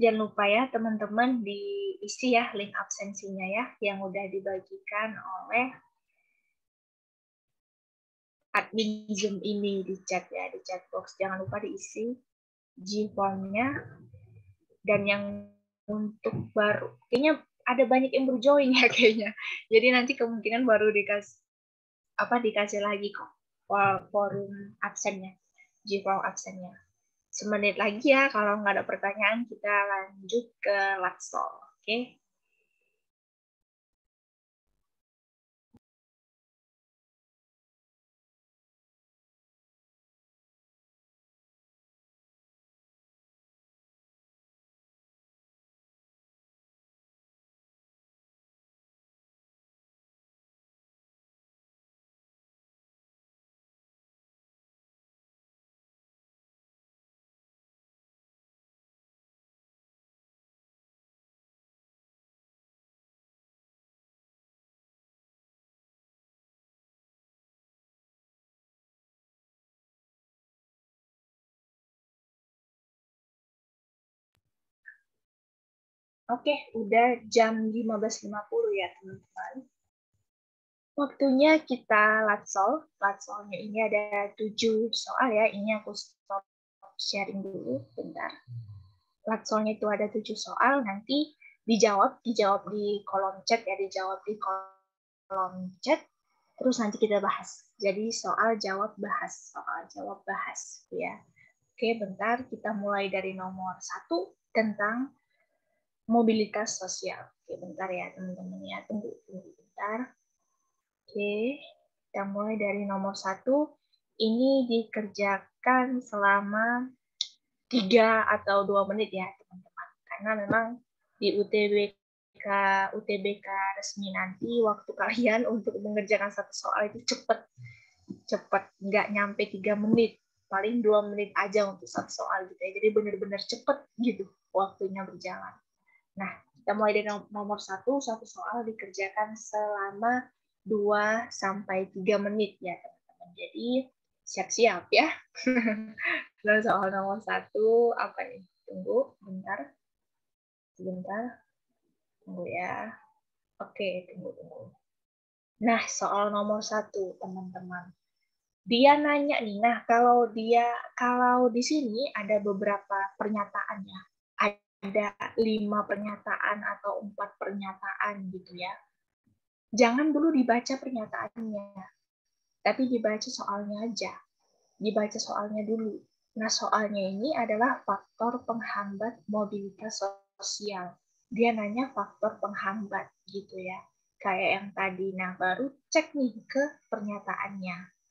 Jangan lupa ya teman-teman diisi ya link absensinya ya yang udah dibagikan oleh admin Zoom ini di chat ya, di chat box. Jangan lupa diisi G-form-nya, dan yang untuk baru kayaknya ada banyak yang baru join ya kayaknya. Jadi nanti kemungkinan baru dikasih lagi kok forum absennya, G-form absennya. Semenit lagi ya, kalau nggak ada pertanyaan kita lanjut ke Latsol. Oke. Oke, udah jam 15.50 ya, teman-teman. Waktunya kita latsol. Latsolnya ini ada 7 soal ya. Ini aku stop sharing dulu, bentar. Latsolnya itu ada 7 soal, nanti dijawab di kolom chat ya, dijawab di kolom chat, terus nanti kita bahas. Jadi soal jawab bahas ya. Oke, bentar, kita mulai dari nomor 1 tentang mobilitas sosial. Oke, bentar ya teman-teman ya, tunggu bentar. Oke, kita mulai dari nomor 1. Ini dikerjakan selama 3 atau 2 menit ya teman-teman. Karena memang di UTBK resmi nanti waktu kalian untuk mengerjakan satu soal itu cepet, nggak nyampe 3 menit, paling 2 menit aja untuk satu soal gitu ya. Jadi benar-benar cepet gitu waktunya berjalan. Nah, kita mulai dari nomor 1 soal dikerjakan selama 2-3 menit ya teman-teman. Jadi siap-siap ya. Nah, soal nomor 1 apa nih? Tunggu sebentar. Tunggu ya. Oke, tunggu. Nah, soal nomor 1 teman-teman. Dia nanya nih, nah kalau di sini ada beberapa pernyataannya. Ada 5 pernyataan atau 4 pernyataan gitu ya. Jangan dulu dibaca pernyataannya, tapi dibaca soalnya aja. Dibaca soalnya dulu. Nah, soalnya ini adalah faktor penghambat mobilitas sosial. Dia nanya faktor penghambat gitu ya. Kayak yang tadi. Nah, baru cek nih ke pernyataannya.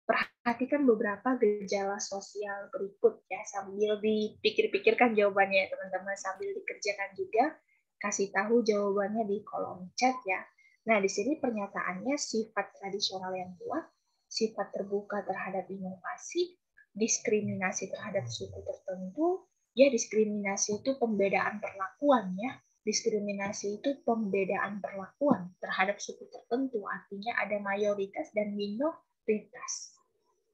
Perhatikan beberapa gejala sosial berikut ya, sambil dipikir-pikirkan jawabannya teman-teman, sambil dikerjakan juga, kasih tahu jawabannya di kolom chat ya. Nah, di sini pernyataannya sifat tradisional yang kuat, sifat terbuka terhadap inovasi, diskriminasi terhadap suku tertentu, ya diskriminasi itu pembedaan perlakuan ya. Diskriminasi itu pembedaan perlakuan terhadap suku tertentu, artinya ada mayoritas dan minoritas.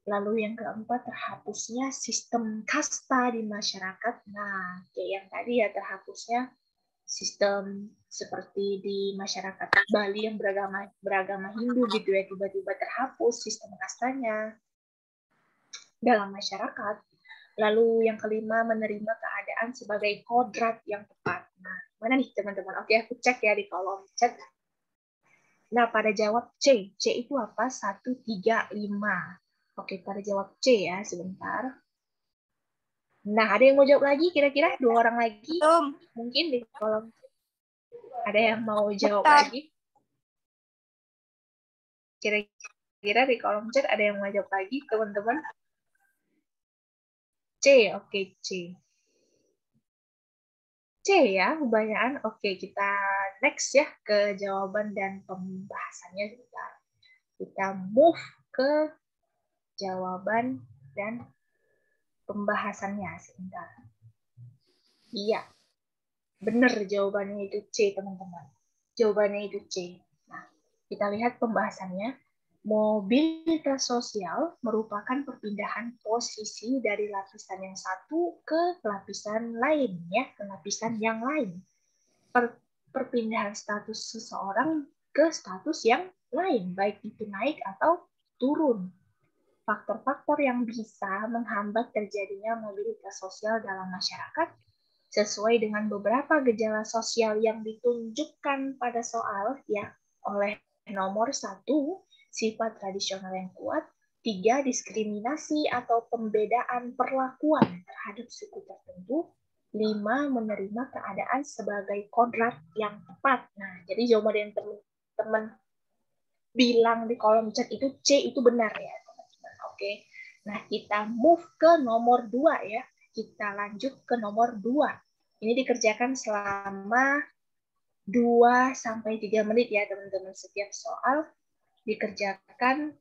Lalu yang keempat, terhapusnya sistem kasta di masyarakat. Nah, kayak yang tadi ya, terhapusnya sistem seperti di masyarakat Bali yang beragama Hindu gitu ya, tiba-tiba terhapus sistem kastanya dalam masyarakat. Lalu yang kelima, menerima keadaan sebagai kodrat yang tepat. Nah, mana nih teman-teman? Oke, aku cek ya di kolom chat. Nah, pada jawab C. C itu apa? 1, 3, 5. Oke, pada jawab C ya, sebentar. Nah, ada yang mau jawab lagi? Kira-kira 2 orang lagi? Mungkin di kolom. Ada yang mau jawab lagi? Kira-kira di kolom chat ada yang mau jawab lagi, teman-teman? C, oke, C. C ya, kebanyakan. Oke, kita next ya ke jawaban dan pembahasannya. Kita move ke jawaban dan pembahasannya sebentar. Iya, benar jawabannya itu C, teman-teman. Jawabannya itu C. Nah, kita lihat pembahasannya. Mobilitas sosial merupakan perpindahan posisi dari lapisan yang satu ke lapisan lain, ya, ke lapisan yang lain. Perpindahan status seseorang ke status yang lain, baik itu naik atau turun. Faktor-faktor yang bisa menghambat terjadinya mobilitas sosial dalam masyarakat sesuai dengan beberapa gejala sosial yang ditunjukkan pada soal ya oleh nomor 1, sifat tradisional yang kuat, 3, diskriminasi atau pembedaan perlakuan terhadap suku tertentu, 5, menerima keadaan sebagai kodrat yang tepat. Nah, jadi jawaban yang teman-teman bilang di kolom chat itu C itu benar ya. Oke, nah kita move ke nomor 2 ya. Kita lanjut ke nomor 2. Ini dikerjakan selama 2-3 menit ya teman-teman. Setiap soal dikerjakan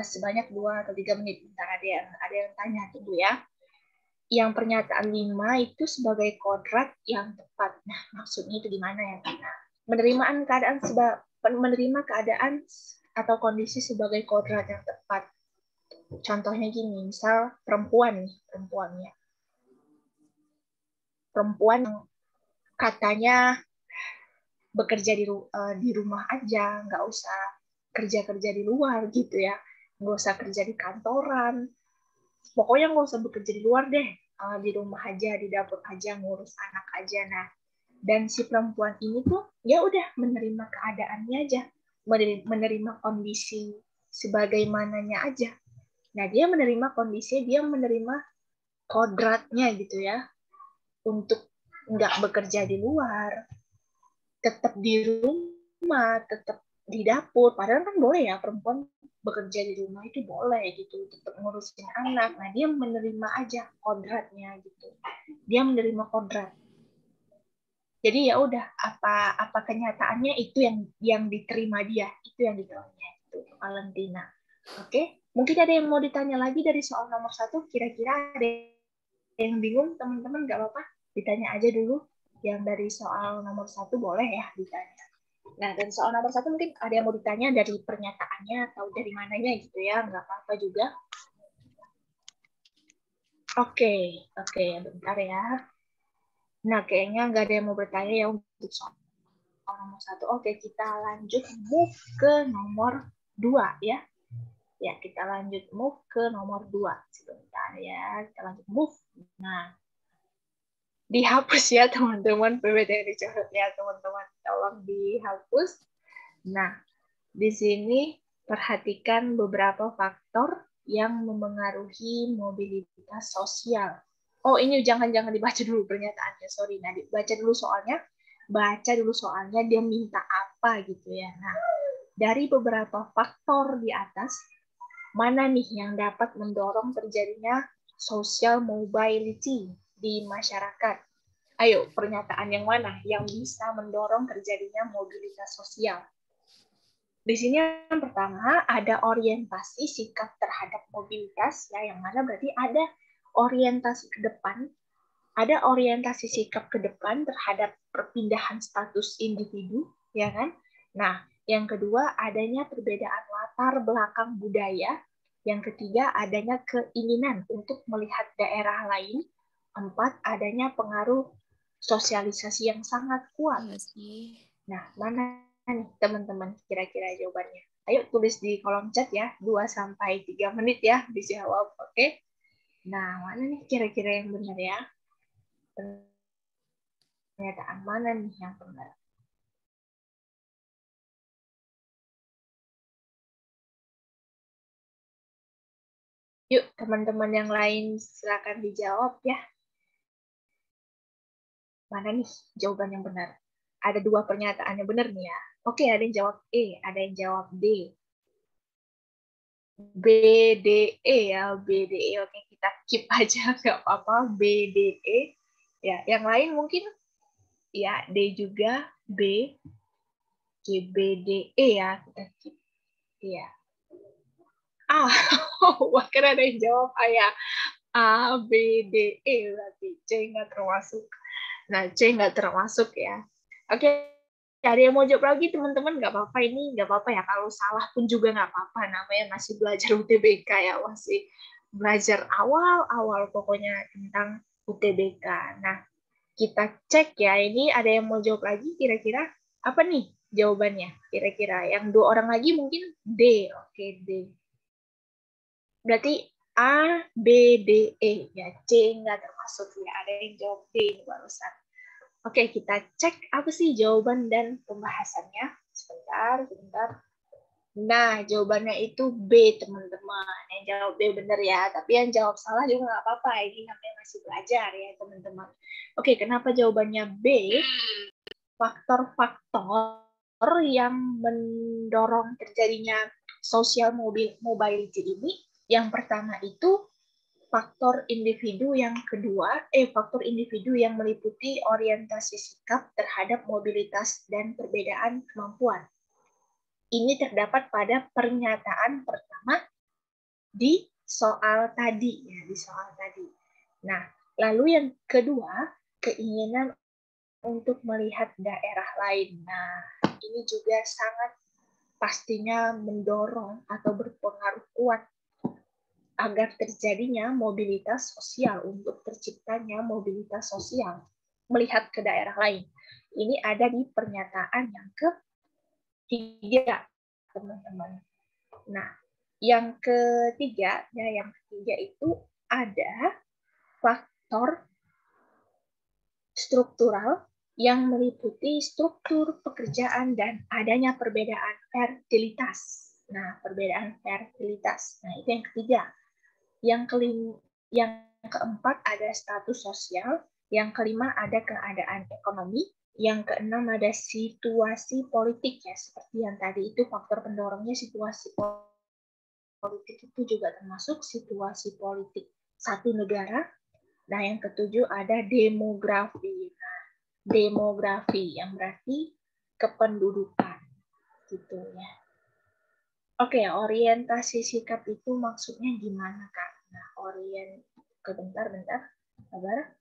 sebanyak 2 atau 3 menit. Bentar, ada yang tanya, tunggu ya. Yang pernyataan 5 itu sebagai kodrat yang tepat. Nah, maksudnya itu gimana ya? Menerima keadaan atau kondisi sebagai kodrat yang tepat. Contohnya gini, misal perempuan yang katanya bekerja di rumah aja, nggak usah kerja-kerja di luar gitu ya, nggak usah kerja di kantoran, pokoknya nggak usah bekerja di luar deh, di rumah aja, di dapur aja, ngurus anak aja. Nah, dan si perempuan ini tuh ya udah menerima keadaannya aja, menerima kondisi sebagaimananya aja. Nah, dia menerima kondisi, dia menerima kodratnya gitu ya, untuk nggak bekerja di luar, tetap di rumah, tetap di dapur. Padahal kan boleh ya perempuan bekerja di rumah itu boleh gitu, tetap ngurusin anak. Nah, dia menerima aja kodratnya gitu. Dia menerima kodrat. Jadi ya udah, apa kenyataannya itu yang diterima dia, itu yang diterimanya itu Valentina. Oke, mungkin ada yang mau ditanya lagi dari soal nomor 1, kira-kira ada yang bingung teman-teman, nggak apa-apa, ditanya aja dulu. Yang dari soal nomor 1 boleh ya ditanya. Nah, dan soal nomor 1 mungkin ada yang mau ditanya dari pernyataannya atau dari mananya gitu ya, nggak apa-apa juga. Oke, bentar ya. Nah, kayaknya nggak ada yang mau bertanya ya untuk soal nomor 1. Oke, kita lanjut move ke nomor 2 ya. Ya, kita lanjut move ke nomor 2. Sebentar ya, kita lanjut move. Nah, dihapus ya teman-teman, PPT yang dicoret ya teman-teman, tolong dihapus. Nah, di sini perhatikan beberapa faktor yang memengaruhi mobilitas sosial. Oh, ini jangan dibaca dulu pernyataannya, sorry. Nah, baca dulu soalnya, dia minta apa gitu ya. Nah, dari beberapa faktor di atas, mana nih yang dapat mendorong terjadinya social mobility di masyarakat? Ayo, pernyataan yang mana yang bisa mendorong terjadinya mobilitas sosial? Di sini yang pertama ada orientasi sikap terhadap mobilitas, ya, yang mana berarti ada orientasi ke depan, ada orientasi sikap ke depan terhadap perpindahan status individu, ya kan? Nah, yang kedua adanya perbedaan latar belakang budaya, yang ketiga adanya keinginan untuk melihat daerah lain, 4 adanya pengaruh sosialisasi yang sangat kuat. Nah, mana nih teman-teman kira-kira jawabannya? Ayo tulis di kolom chat ya, 2-3 menit ya dijawab, oke? Nah, mana nih kira-kira yang benar ya? Pernyataan mana nih yang benar? Yuk, teman-teman yang lain silakan dijawab ya. Mana nih jawaban yang benar? Ada 2 pernyataan yang benar nih ya. Oke, ada yang jawab E, ada yang jawab D. BDE ya, BDE. Oke, kita keep aja, nggak apa-apa, BDE. Ya, yang lain mungkin ya D juga, B, C, B, D, E ya, kita keep. Ya. Ah, bahkan ada yang jawab A ya. A, B, D, E berarti C nggak termasuk. Nah, C nggak termasuk ya. Oke, ada yang mau jawab lagi teman-teman, nggak apa-apa, ini nggak apa-apa ya, kalau salah pun juga nggak apa-apa, namanya masih belajar UTBK ya, masih belajar awal-awal pokoknya tentang UTBK. Nah, kita cek ya, ini ada yang mau jawab lagi, kira-kira apa nih jawabannya, kira-kira yang 2 orang lagi mungkin D. Oke, D berarti A, B, D, E ya, C nggak termasuk ya, ada yang jawab D barusan. Oke, kita cek apa sih jawaban dan pembahasannya. Sebentar. Nah, jawabannya itu B, teman-teman. Yang jawab B benar ya, tapi yang jawab salah juga nggak apa-apa. Ini namanya masih belajar ya, teman-teman. Oke, kenapa jawabannya B? Faktor-faktor yang mendorong terjadinya social mobility ini, yang pertama itu faktor individu, yang kedua faktor individu yang meliputi orientasi sikap terhadap mobilitas dan perbedaan kemampuan. Ini terdapat pada pernyataan pertama di soal tadi ya, di soal tadi. Nah, lalu yang kedua, keinginan untuk melihat daerah lain. Nah, ini juga sangat pastinya mendorong atau berpengaruh kuat agar terjadinya mobilitas sosial, untuk terciptanya mobilitas sosial. melihat ke daerah lain. Ini ada di pernyataan yang ketiga, teman-teman. Nah, yang ketiga itu ada faktor struktural yang meliputi struktur pekerjaan dan adanya perbedaan fertilitas. Nah, perbedaan fertilitas. Nah, itu yang ketiga. Yang keempat ada status sosial. Yang kelima ada keadaan ekonomi. Yang keenam ada situasi politik, ya, seperti yang tadi itu faktor pendorongnya situasi politik itu juga termasuk situasi politik satu negara. Nah, yang ketujuh ada demografi. Nah, demografi yang berarti kependudukan, gitu ya. Oke, orientasi sikap itu maksudnya gimana, Kak? Nah, bentar. Sabar.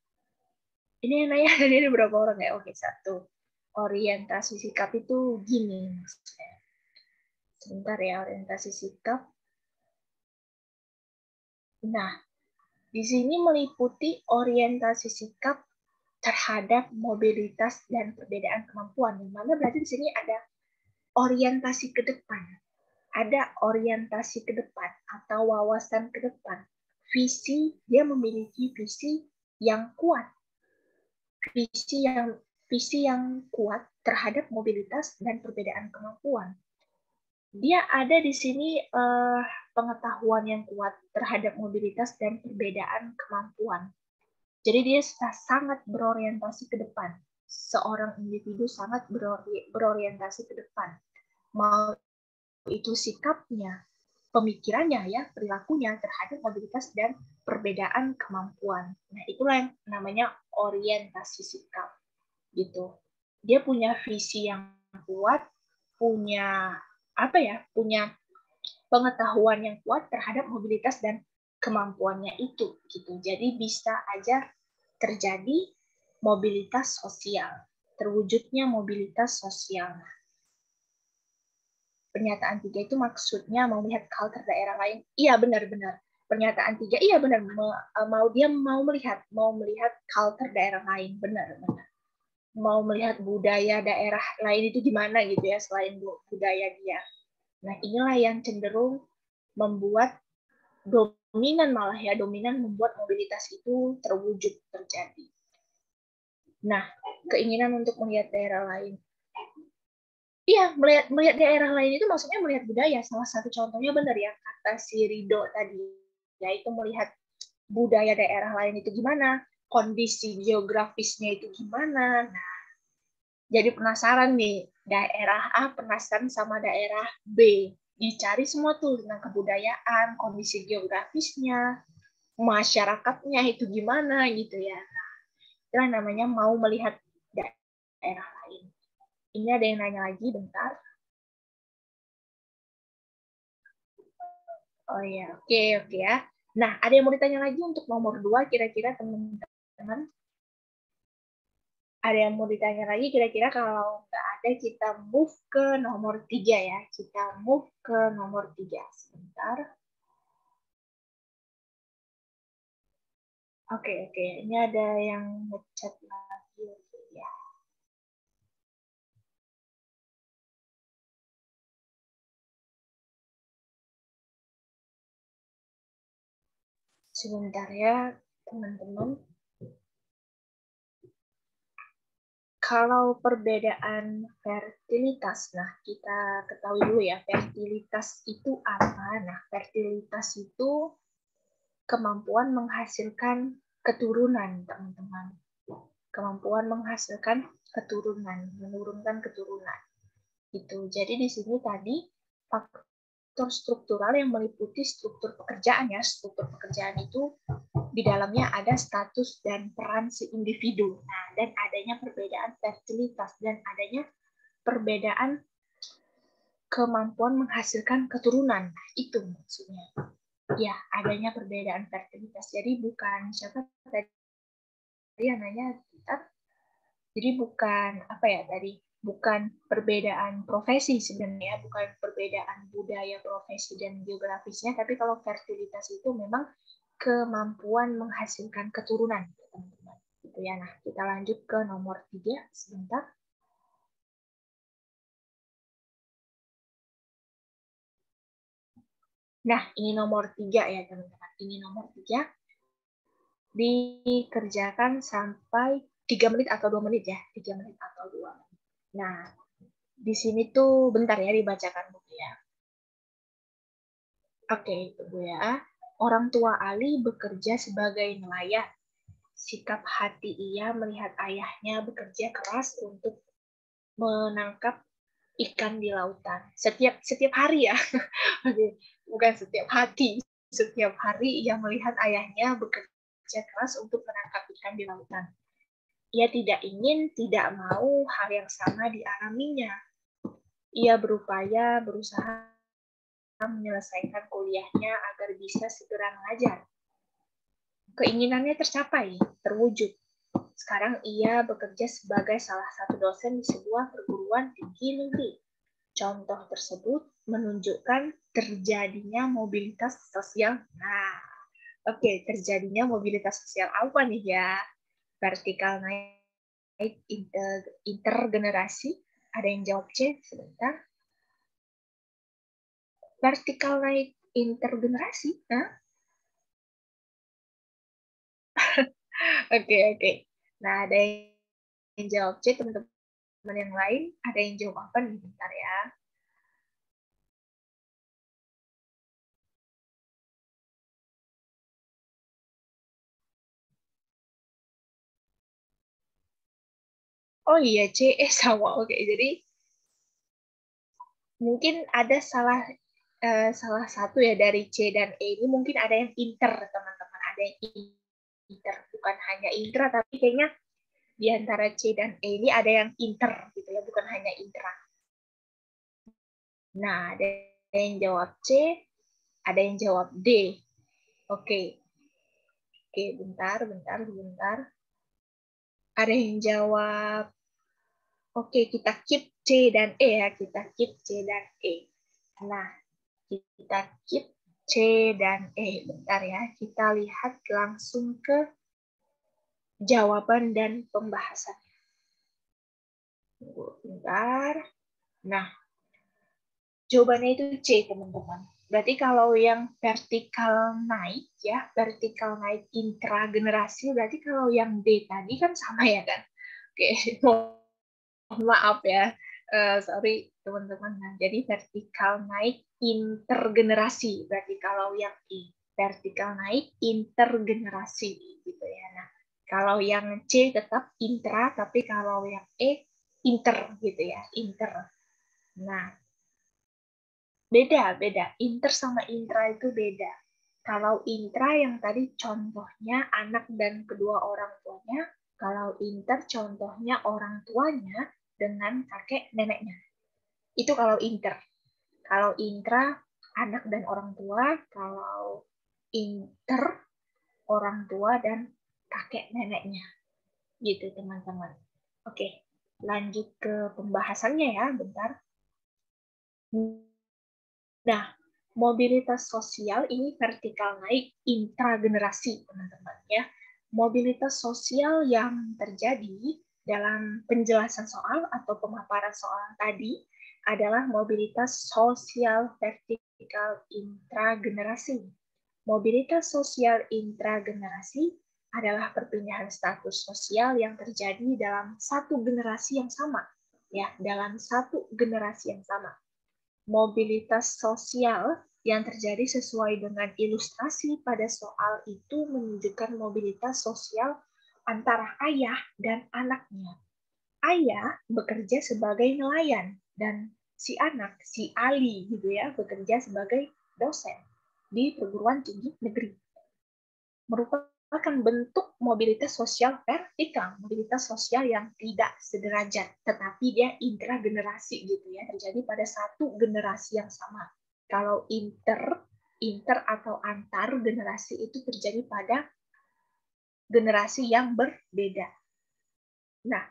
Ini yang nanya tadi ada berapa orang ya? Oke, satu. Orientasi sikap itu gini maksudnya. Sebentar ya, orientasi sikap. Nah, di sini meliputi orientasi sikap terhadap mobilitas dan perbedaan kemampuan. Yang mana berarti di sini ada orientasi ke depan. Ada orientasi ke depan atau wawasan ke depan. Dia memiliki visi yang kuat. Visi yang kuat terhadap mobilitas dan perbedaan kemampuan. Dia ada di sini pengetahuan yang kuat terhadap mobilitas dan perbedaan kemampuan. Jadi dia sangat berorientasi ke depan. Seorang individu sangat berorientasi ke depan. Mau itu sikapnya, pemikirannya, ya, perilakunya terhadap mobilitas dan perbedaan kemampuan. Nah, itulah yang namanya orientasi sikap. Gitu. Dia punya visi yang kuat, punya pengetahuan yang kuat terhadap mobilitas dan kemampuannya itu, gitu. Jadi bisa aja terjadi mobilitas sosial, terwujudnya mobilitas sosial. Pernyataan 3 itu maksudnya mau melihat culture daerah lain. Iya, benar-benar. Pernyataan 3, iya benar. Mau melihat culture daerah lain, benar. Mau melihat budaya daerah lain itu gimana gitu ya, selain budaya dia. Nah, inilah yang cenderung membuat dominan membuat mobilitas itu terjadi. Nah, keinginan untuk melihat daerah lain. Iya, melihat daerah lain itu maksudnya melihat budaya. Salah satu contohnya benar ya, kata si Rido tadi, yaitu melihat budaya daerah lain itu gimana, kondisi geografisnya itu gimana. Nah, jadi penasaran nih, daerah A penasaran sama daerah B. Dicari semua tuh tentang kebudayaan, kondisi geografisnya, masyarakatnya itu gimana gitu ya. Nah, itulah namanya mau melihat daerah lain. Ini ada yang nanya lagi, bentar. Oh ya, oke ya. Nah, ada yang mau ditanya lagi untuk nomor 2, kira-kira teman-teman? Ada yang mau ditanya lagi, kira-kira kalau nggak ada, kita move ke nomor 3 ya. Kita move ke nomor 3. Sebentar. Oke. Ini ada yang ngechat lagi. Ya. Sebentar ya, teman-teman. Kalau perbedaan fertilitas, nah kita ketahui dulu ya, fertilitas itu apa? Nah, fertilitas itu kemampuan menghasilkan keturunan, teman-teman. Kemampuan menghasilkan keturunan, menurunkan keturunan. Gitu. Jadi di sini tadi faktor struktural yang meliputi struktur pekerjaan ya. Struktur pekerjaan itu di dalamnya ada status dan peran si individu. Nah, dan adanya perbedaan fertilitas dan adanya perbedaan kemampuan menghasilkan keturunan. Nah, itu maksudnya. Ya, adanya perbedaan fertilitas. Jadi bukan siapa tadi yang nanya kita. Jadi bukan bukan perbedaan profesi sebenarnya, bukan perbedaan budaya, profesi dan geografisnya, tapi kalau fertilitas itu memang kemampuan menghasilkan keturunan, teman-teman. Gitu ya. Nah, kita lanjut ke nomor 3 sebentar. Nah, ini nomor 3 ya teman-teman. Ini nomor 3 dikerjakan sampai 3 menit atau 2 menit ya. 3 menit atau 2 menit. Nah, di sini tuh bentar ya dibacakan buku ya. Oke, Bu ya. Orang tua Ali bekerja sebagai nelayan. Sikap hati ia melihat ayahnya bekerja keras untuk menangkap ikan di lautan. Setiap hari ya. Bukan setiap hati. Setiap hari ia melihat ayahnya bekerja keras untuk menangkap ikan di lautan. Ia tidak ingin, tidak mau hal yang sama dialaminya. Ia berusaha menyelesaikan kuliahnya agar bisa segera mengajar. Keinginannya tercapai, terwujud. Sekarang ia bekerja sebagai salah satu dosen di sebuah perguruan tinggi negeri. Contoh tersebut menunjukkan terjadinya mobilitas sosial. Nah, oke, terjadinya mobilitas sosial apa nih ya? Vertikal naik intergenerasi. Ada yang jawab C sebentar. Vertikal naik intergenerasi? Nah, oke. Nah, ada yang jawab C, teman-teman yang lain. Ada yang jawab apa nih? Bentar ya. Oh iya, C, sama. Oke, jadi mungkin ada salah satu ya dari C dan E ini mungkin ada yang inter, teman-teman. Ada yang inter, bukan hanya intra, tapi kayaknya di antara C dan E ini ada yang inter, gitu ya, bukan hanya intra. Nah, ada yang jawab C, ada yang jawab D. Oke, bentar. Ada yang jawab, oke, kita keep C dan E ya, kita keep C dan E. Nah, kita keep C dan E. Bentar ya, kita lihat langsung ke jawaban dan pembahasan. Bentar. Nah, jawabannya itu C, teman-teman. Berarti kalau yang vertikal naik ya, vertikal naik intragenerasi, berarti kalau yang D tadi kan sama ya kan? Oke, maaf ya. Sorry teman-teman. Nah, jadi vertikal naik intergenerasi. Berarti kalau yang I vertikal naik intergenerasi gitu ya. Nah, kalau yang C tetap intra, tapi kalau yang E inter gitu ya, inter. Nah, beda. Inter sama intra itu beda. Kalau intra yang tadi contohnya anak dan kedua orang tuanya, kalau inter contohnya orang tuanya dengan kakek neneknya. Itu kalau inter. Kalau intra anak dan orang tua, kalau inter orang tua dan kakek neneknya. Gitu teman-teman. Oke, lanjut ke pembahasannya ya, bentar. Nah, mobilitas sosial ini vertikal naik intragenerasi, teman-teman ya. Mobilitas sosial yang terjadi dalam penjelasan soal atau pemaparan soal tadi adalah mobilitas sosial vertikal intragenerasi. Mobilitas sosial intragenerasi adalah perpindahan status sosial yang terjadi dalam satu generasi yang sama, ya, dalam satu generasi yang sama. Mobilitas sosial yang terjadi sesuai dengan ilustrasi pada soal itu menunjukkan mobilitas sosial antara ayah dan anaknya. Ayah bekerja sebagai nelayan dan si anak, si Ali gitu ya, bekerja sebagai dosen di perguruan tinggi negeri. Merupakan bentuk mobilitas sosial vertikal, mobilitas sosial yang tidak sederajat, tetapi dia intragenerasi gitu ya, terjadi pada satu generasi yang sama. Kalau inter atau antar generasi itu terjadi pada generasi yang berbeda. Nah,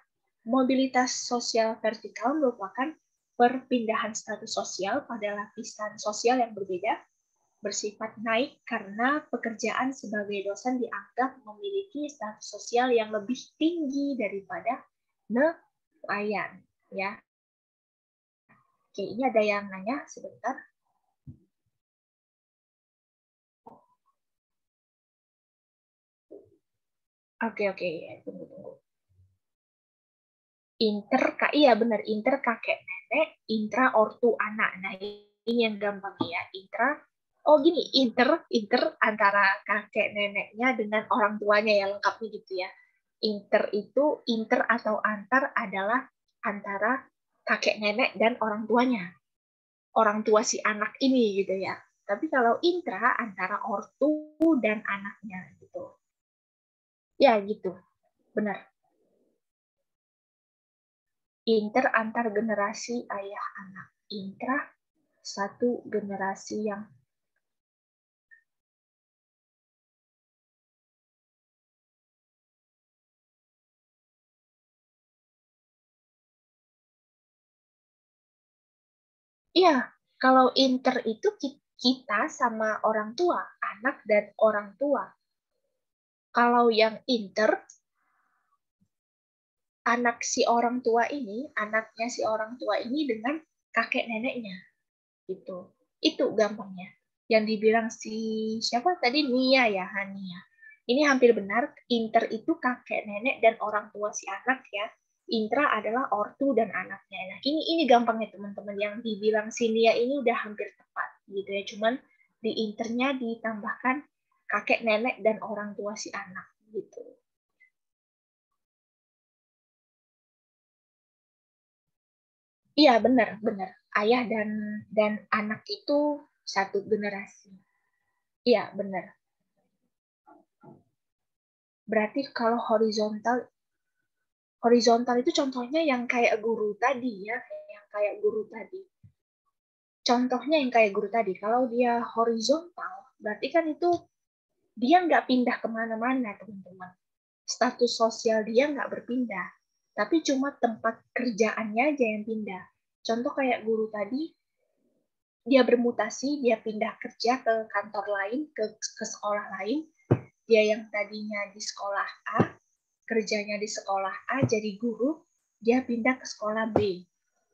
mobilitas sosial vertikal merupakan perpindahan status sosial pada lapisan sosial yang berbeda bersifat naik karena pekerjaan sebagai dosen dianggap memiliki status sosial yang lebih tinggi daripada nelayan. Ya, oke, ini ada yang nanya sebentar. Oke, tunggu. Iya benar, inter kakek nenek, intra ortu anak. Nah, ini yang gampang ya, intra. Oh gini, inter antara kakek neneknya dengan orang tuanya ya, lengkapnya gitu ya. Inter atau antar adalah antara kakek nenek dan orang tuanya. Orang tua si anak ini gitu ya. Tapi kalau intra antara ortu dan anaknya gitu. Ya gitu, benar. Inter antar generasi ayah anak. Intra satu generasi yang iya, kalau inter itu kita sama orang tua, anak dan orang tua. Kalau yang inter, anaknya si orang tua ini dengan kakek neneknya. Gitu. Itu gampangnya. Yang dibilang si siapa tadi, Nia ya, Hania. Ini hampir benar, inter itu kakek nenek dan orang tua si anak ya. Intra adalah ortu dan anaknya. Nah, ini gampangnya teman-teman, yang dibilang si Nia ini udah hampir tepat gitu ya. Cuman di internya ditambahkan kakek nenek dan orang tua si anak gitu. Iya, benar. Ayah dan anak itu satu generasi. Iya, benar. Berarti kalau horizontal itu contohnya yang kayak guru tadi ya, yang kayak guru tadi. Contohnya yang kayak guru tadi, kalau dia horizontal, berarti kan itu dia nggak pindah kemana-mana, teman-teman. Status sosial dia nggak berpindah, tapi cuma tempat kerjaannya aja yang pindah. Contoh kayak guru tadi, dia bermutasi, dia pindah kerja ke kantor lain, ke sekolah lain. Dia yang tadinya di sekolah A, kerjanya di sekolah A jadi guru, dia pindah ke sekolah B.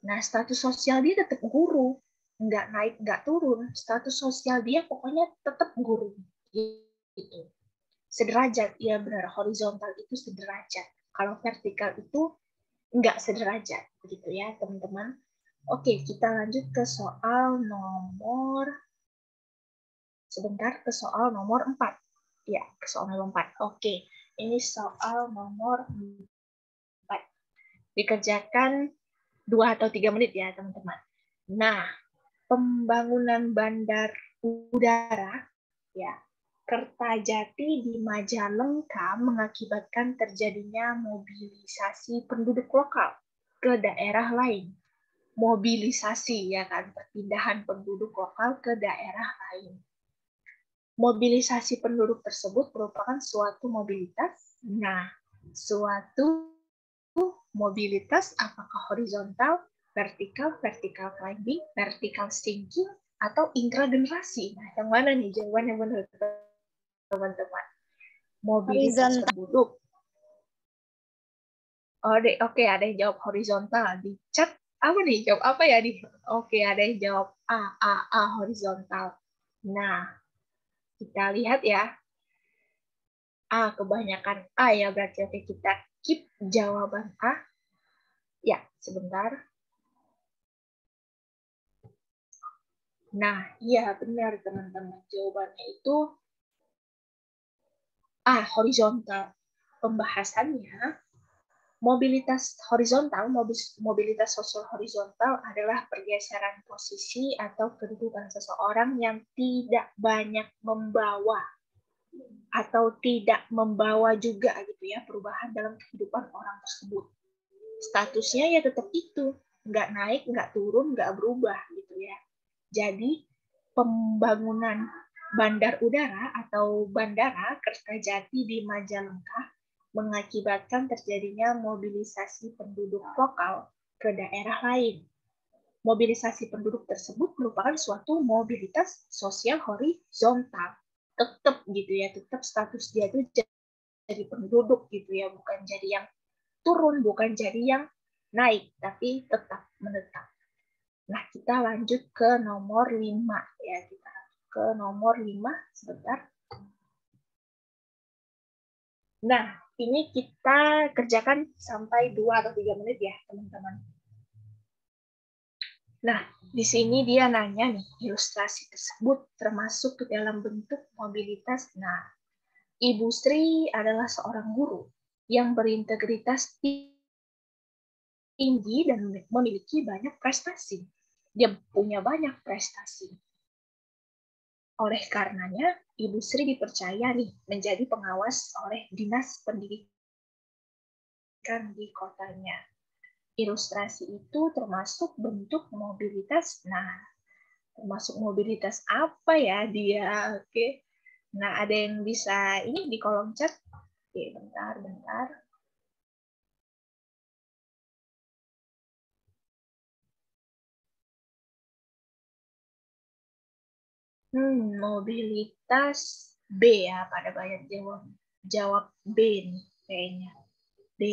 Nah, status sosial dia tetap guru, nggak naik, nggak turun. Status sosial dia pokoknya tetap guru. Gitu. Sederajat, ya benar, horizontal itu sederajat. Kalau vertikal itu nggak sederajat, begitu ya teman-teman. Oke, kita lanjut ke soal nomor, sebentar, ke soal nomor 4. Ya, ke soal nomor 4. Oke, ini soal nomor 4. Dikerjakan 2 atau 3 menit ya, teman-teman. Nah, pembangunan bandar udara ya Kertajati di Majalengka mengakibatkan terjadinya mobilisasi penduduk lokal ke daerah lain. Mobilisasi ya kan, perpindahan penduduk lokal ke daerah lain. Mobilisasi penduduk tersebut merupakan suatu mobilitas. Nah, suatu mobilitas apakah horizontal, vertikal climbing, vertikal sinking, atau intragenerasi? Nah, yang mana nih jawabannya benar, teman-teman? Mobilitas penduduk. Oke, ada yang jawab horizontal. Di chat apa nih? Jawab apa ya? Oke, ada yang jawab A, horizontal. Nah, kita lihat ya. Kebanyakan A ya, berarti oke, kita keep jawaban A. Ya, sebentar. Nah, iya benar teman-teman. Jawabannya itu horizontal. Pembahasannya, mobilitas horizontal, mobilitas sosial horizontal adalah pergeseran posisi atau kedudukan seseorang yang tidak banyak membawa atau tidak membawa juga gitu ya perubahan dalam kehidupan orang tersebut. Statusnya ya tetap itu, nggak naik, nggak turun, nggak berubah gitu ya. Jadi pembangunan bandar udara atau bandara Kertajati di Majalengka mengakibatkan terjadinya mobilisasi penduduk lokal ke daerah lain. mobilisasi penduduk tersebut merupakan suatu mobilitas sosial horizontal. Tetap gitu ya, tetap status dia itu jadi penduduk gitu ya, bukan jadi yang turun, bukan jadi yang naik, tapi tetap menetap. Nah, kita lanjut ke nomor 5 ya, kita ke nomor 5 sebentar. Nah, ini kita kerjakan sampai 2 atau 3 menit ya, teman-teman. Nah, di sini dia nanya nih, ilustrasi tersebut termasuk ke dalam bentuk mobilitas. Nah, Ibu Sri adalah seorang guru yang berintegritas tinggi dan memiliki banyak prestasi. Dia punya banyak prestasi. Oleh karenanya, Ibu Sri dipercaya nih menjadi pengawas oleh Dinas Pendidikan di kotanya. Ilustrasi itu termasuk bentuk mobilitas. Nah, termasuk mobilitas apa ya dia? Oke. Nah, ada yang bisa ini di kolom chat? Oke, bentar. Mobilitas B ya, pada banyak jawab B nih kayaknya. B.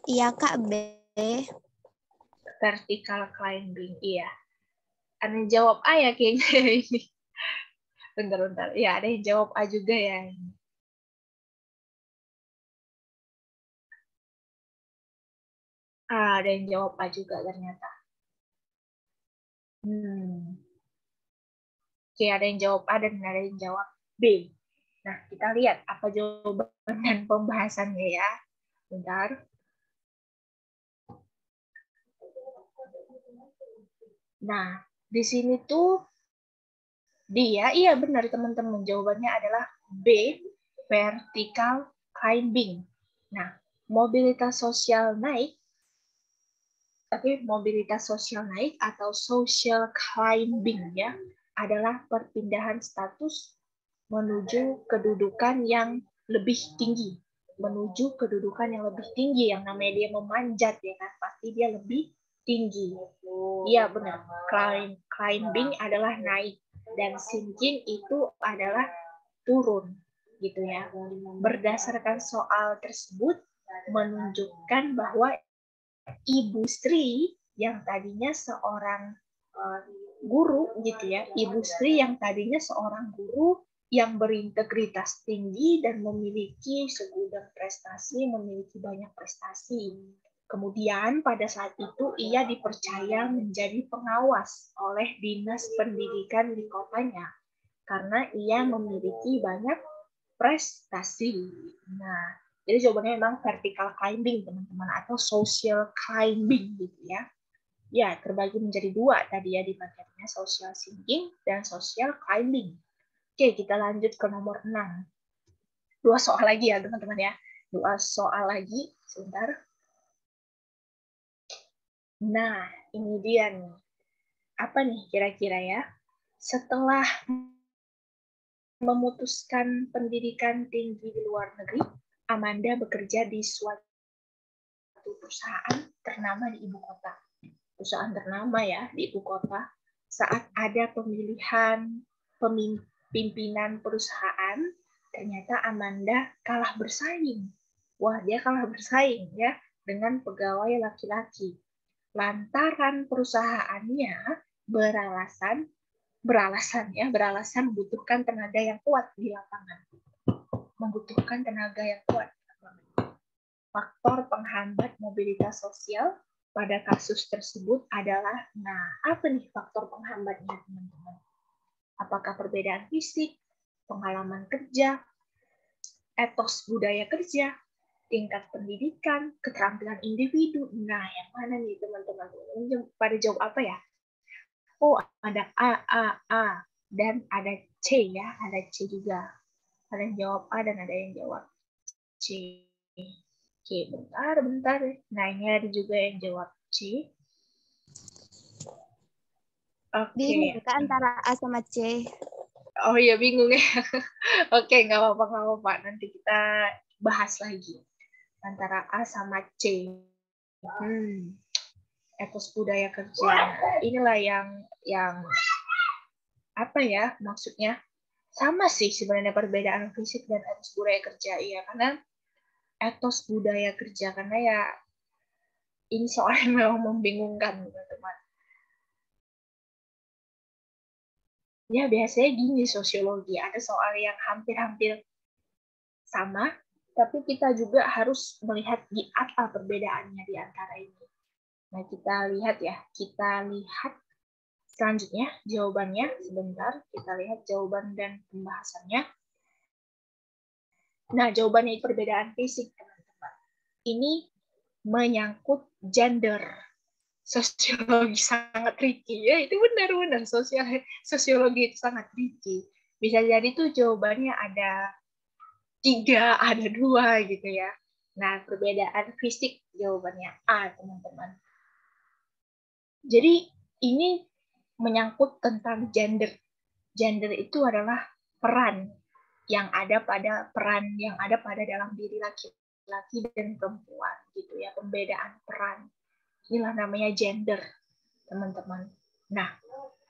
Iya, Kak, B. Vertical climbing, iya. Ada yang jawab A ya kayaknya ini. Bentar. Ya, ada yang jawab A juga ya. Ada yang jawab A juga ternyata. Oke, ada yang jawab A dan ada yang jawab B. Nah, kita lihat apa jawaban dan pembahasannya ya. Bentar. Nah, di sini tuh iya benar teman-teman, jawabannya adalah B, vertical climbing. Nah, mobilitas sosial naik, tapi mobilitas sosial naik atau social climbing ya, adalah perpindahan status menuju kedudukan yang lebih tinggi. Menuju kedudukan yang lebih tinggi, yang namanya dia memanjat ya kan, pasti dia lebih tinggi. Iya benar, climbing adalah naik, dan sinking itu adalah turun gitu ya. Berdasarkan soal tersebut menunjukkan bahwa Ibu Sri yang tadinya seorang guru gitu ya, Ibu Sri yang tadinya seorang guru yang berintegritas tinggi dan memiliki segudang prestasi, memiliki banyak prestasi. Kemudian pada saat itu ia dipercaya menjadi pengawas oleh Dinas Pendidikan di kotanya karena ia memiliki banyak prestasi. Nah, jadi jawabannya memang vertical climbing, teman-teman, atau social climbing gitu ya. Ya, terbagi menjadi 2 tadi ya di materinya, social sinking dan social climbing. Oke, kita lanjut ke nomor 6. 2 soal lagi ya, teman-teman ya. 2 soal lagi, sebentar. Nah, ini dia nih. Apa nih kira-kira ya? Setelah memutuskan pendidikan tinggi di luar negeri, Amanda bekerja di suatu perusahaan ternama di ibu kota. Perusahaan ternama ya di ibu kota. Saat ada pemilihan pimpinan perusahaan, ternyata Amanda kalah bersaing. Wah, dia kalah bersaing ya dengan pegawai laki-laki. Lantaran perusahaannya beralasan membutuhkan tenaga yang kuat di lapangan. Membutuhkan tenaga yang kuat. Faktor penghambat mobilitas sosial pada kasus tersebut adalah, nah, apa nih faktor penghambatnya, teman-teman? Apakah perbedaan fisik, pengalaman kerja, etos budaya kerja, tingkat pendidikan, keterampilan individu? Nah, yang mana nih, teman-teman? Pada jawab apa ya? Oh, ada A, dan ada C ya, ada C juga. Ada yang jawab A dan ada yang jawab C. Oke, bentar. Nah, ini ada juga yang jawab C. Oke. Bingung Kak antara A sama C. Oh iya, bingung ya. Oke, nggak apa-apa. Nanti kita bahas lagi antara A sama C. etos budaya kerja. Inilah yang apa ya maksudnya, sama sih sebenarnya perbedaan fisik dan etos budaya kerja. Iya, karena etos budaya kerja, karena ya ini soalnya memang membingungkan teman-teman. Ya biasanya gini sosiologi, ada soal yang hampir-hampir sama, tapi kita juga harus melihat di apa perbedaannya di antara ini. Nah, kita lihat selanjutnya jawabannya sebentar. Kita lihat jawaban dan pembahasannya. Nah, jawabannya itu perbedaan fisik, teman-teman. Ini menyangkut gender. Sosiologi sangat tricky. Ya, itu benar-benar sosiologi itu sangat tricky. Bisa jadi tuh jawabannya ada 3, ada 2 gitu ya. Nah, perbedaan fisik jawabannya A, teman-teman. Jadi ini menyangkut tentang gender. Gender itu adalah peran yang ada pada dalam diri laki-laki dan perempuan gitu ya, pembedaan peran. Inilah namanya gender, teman-teman. Nah,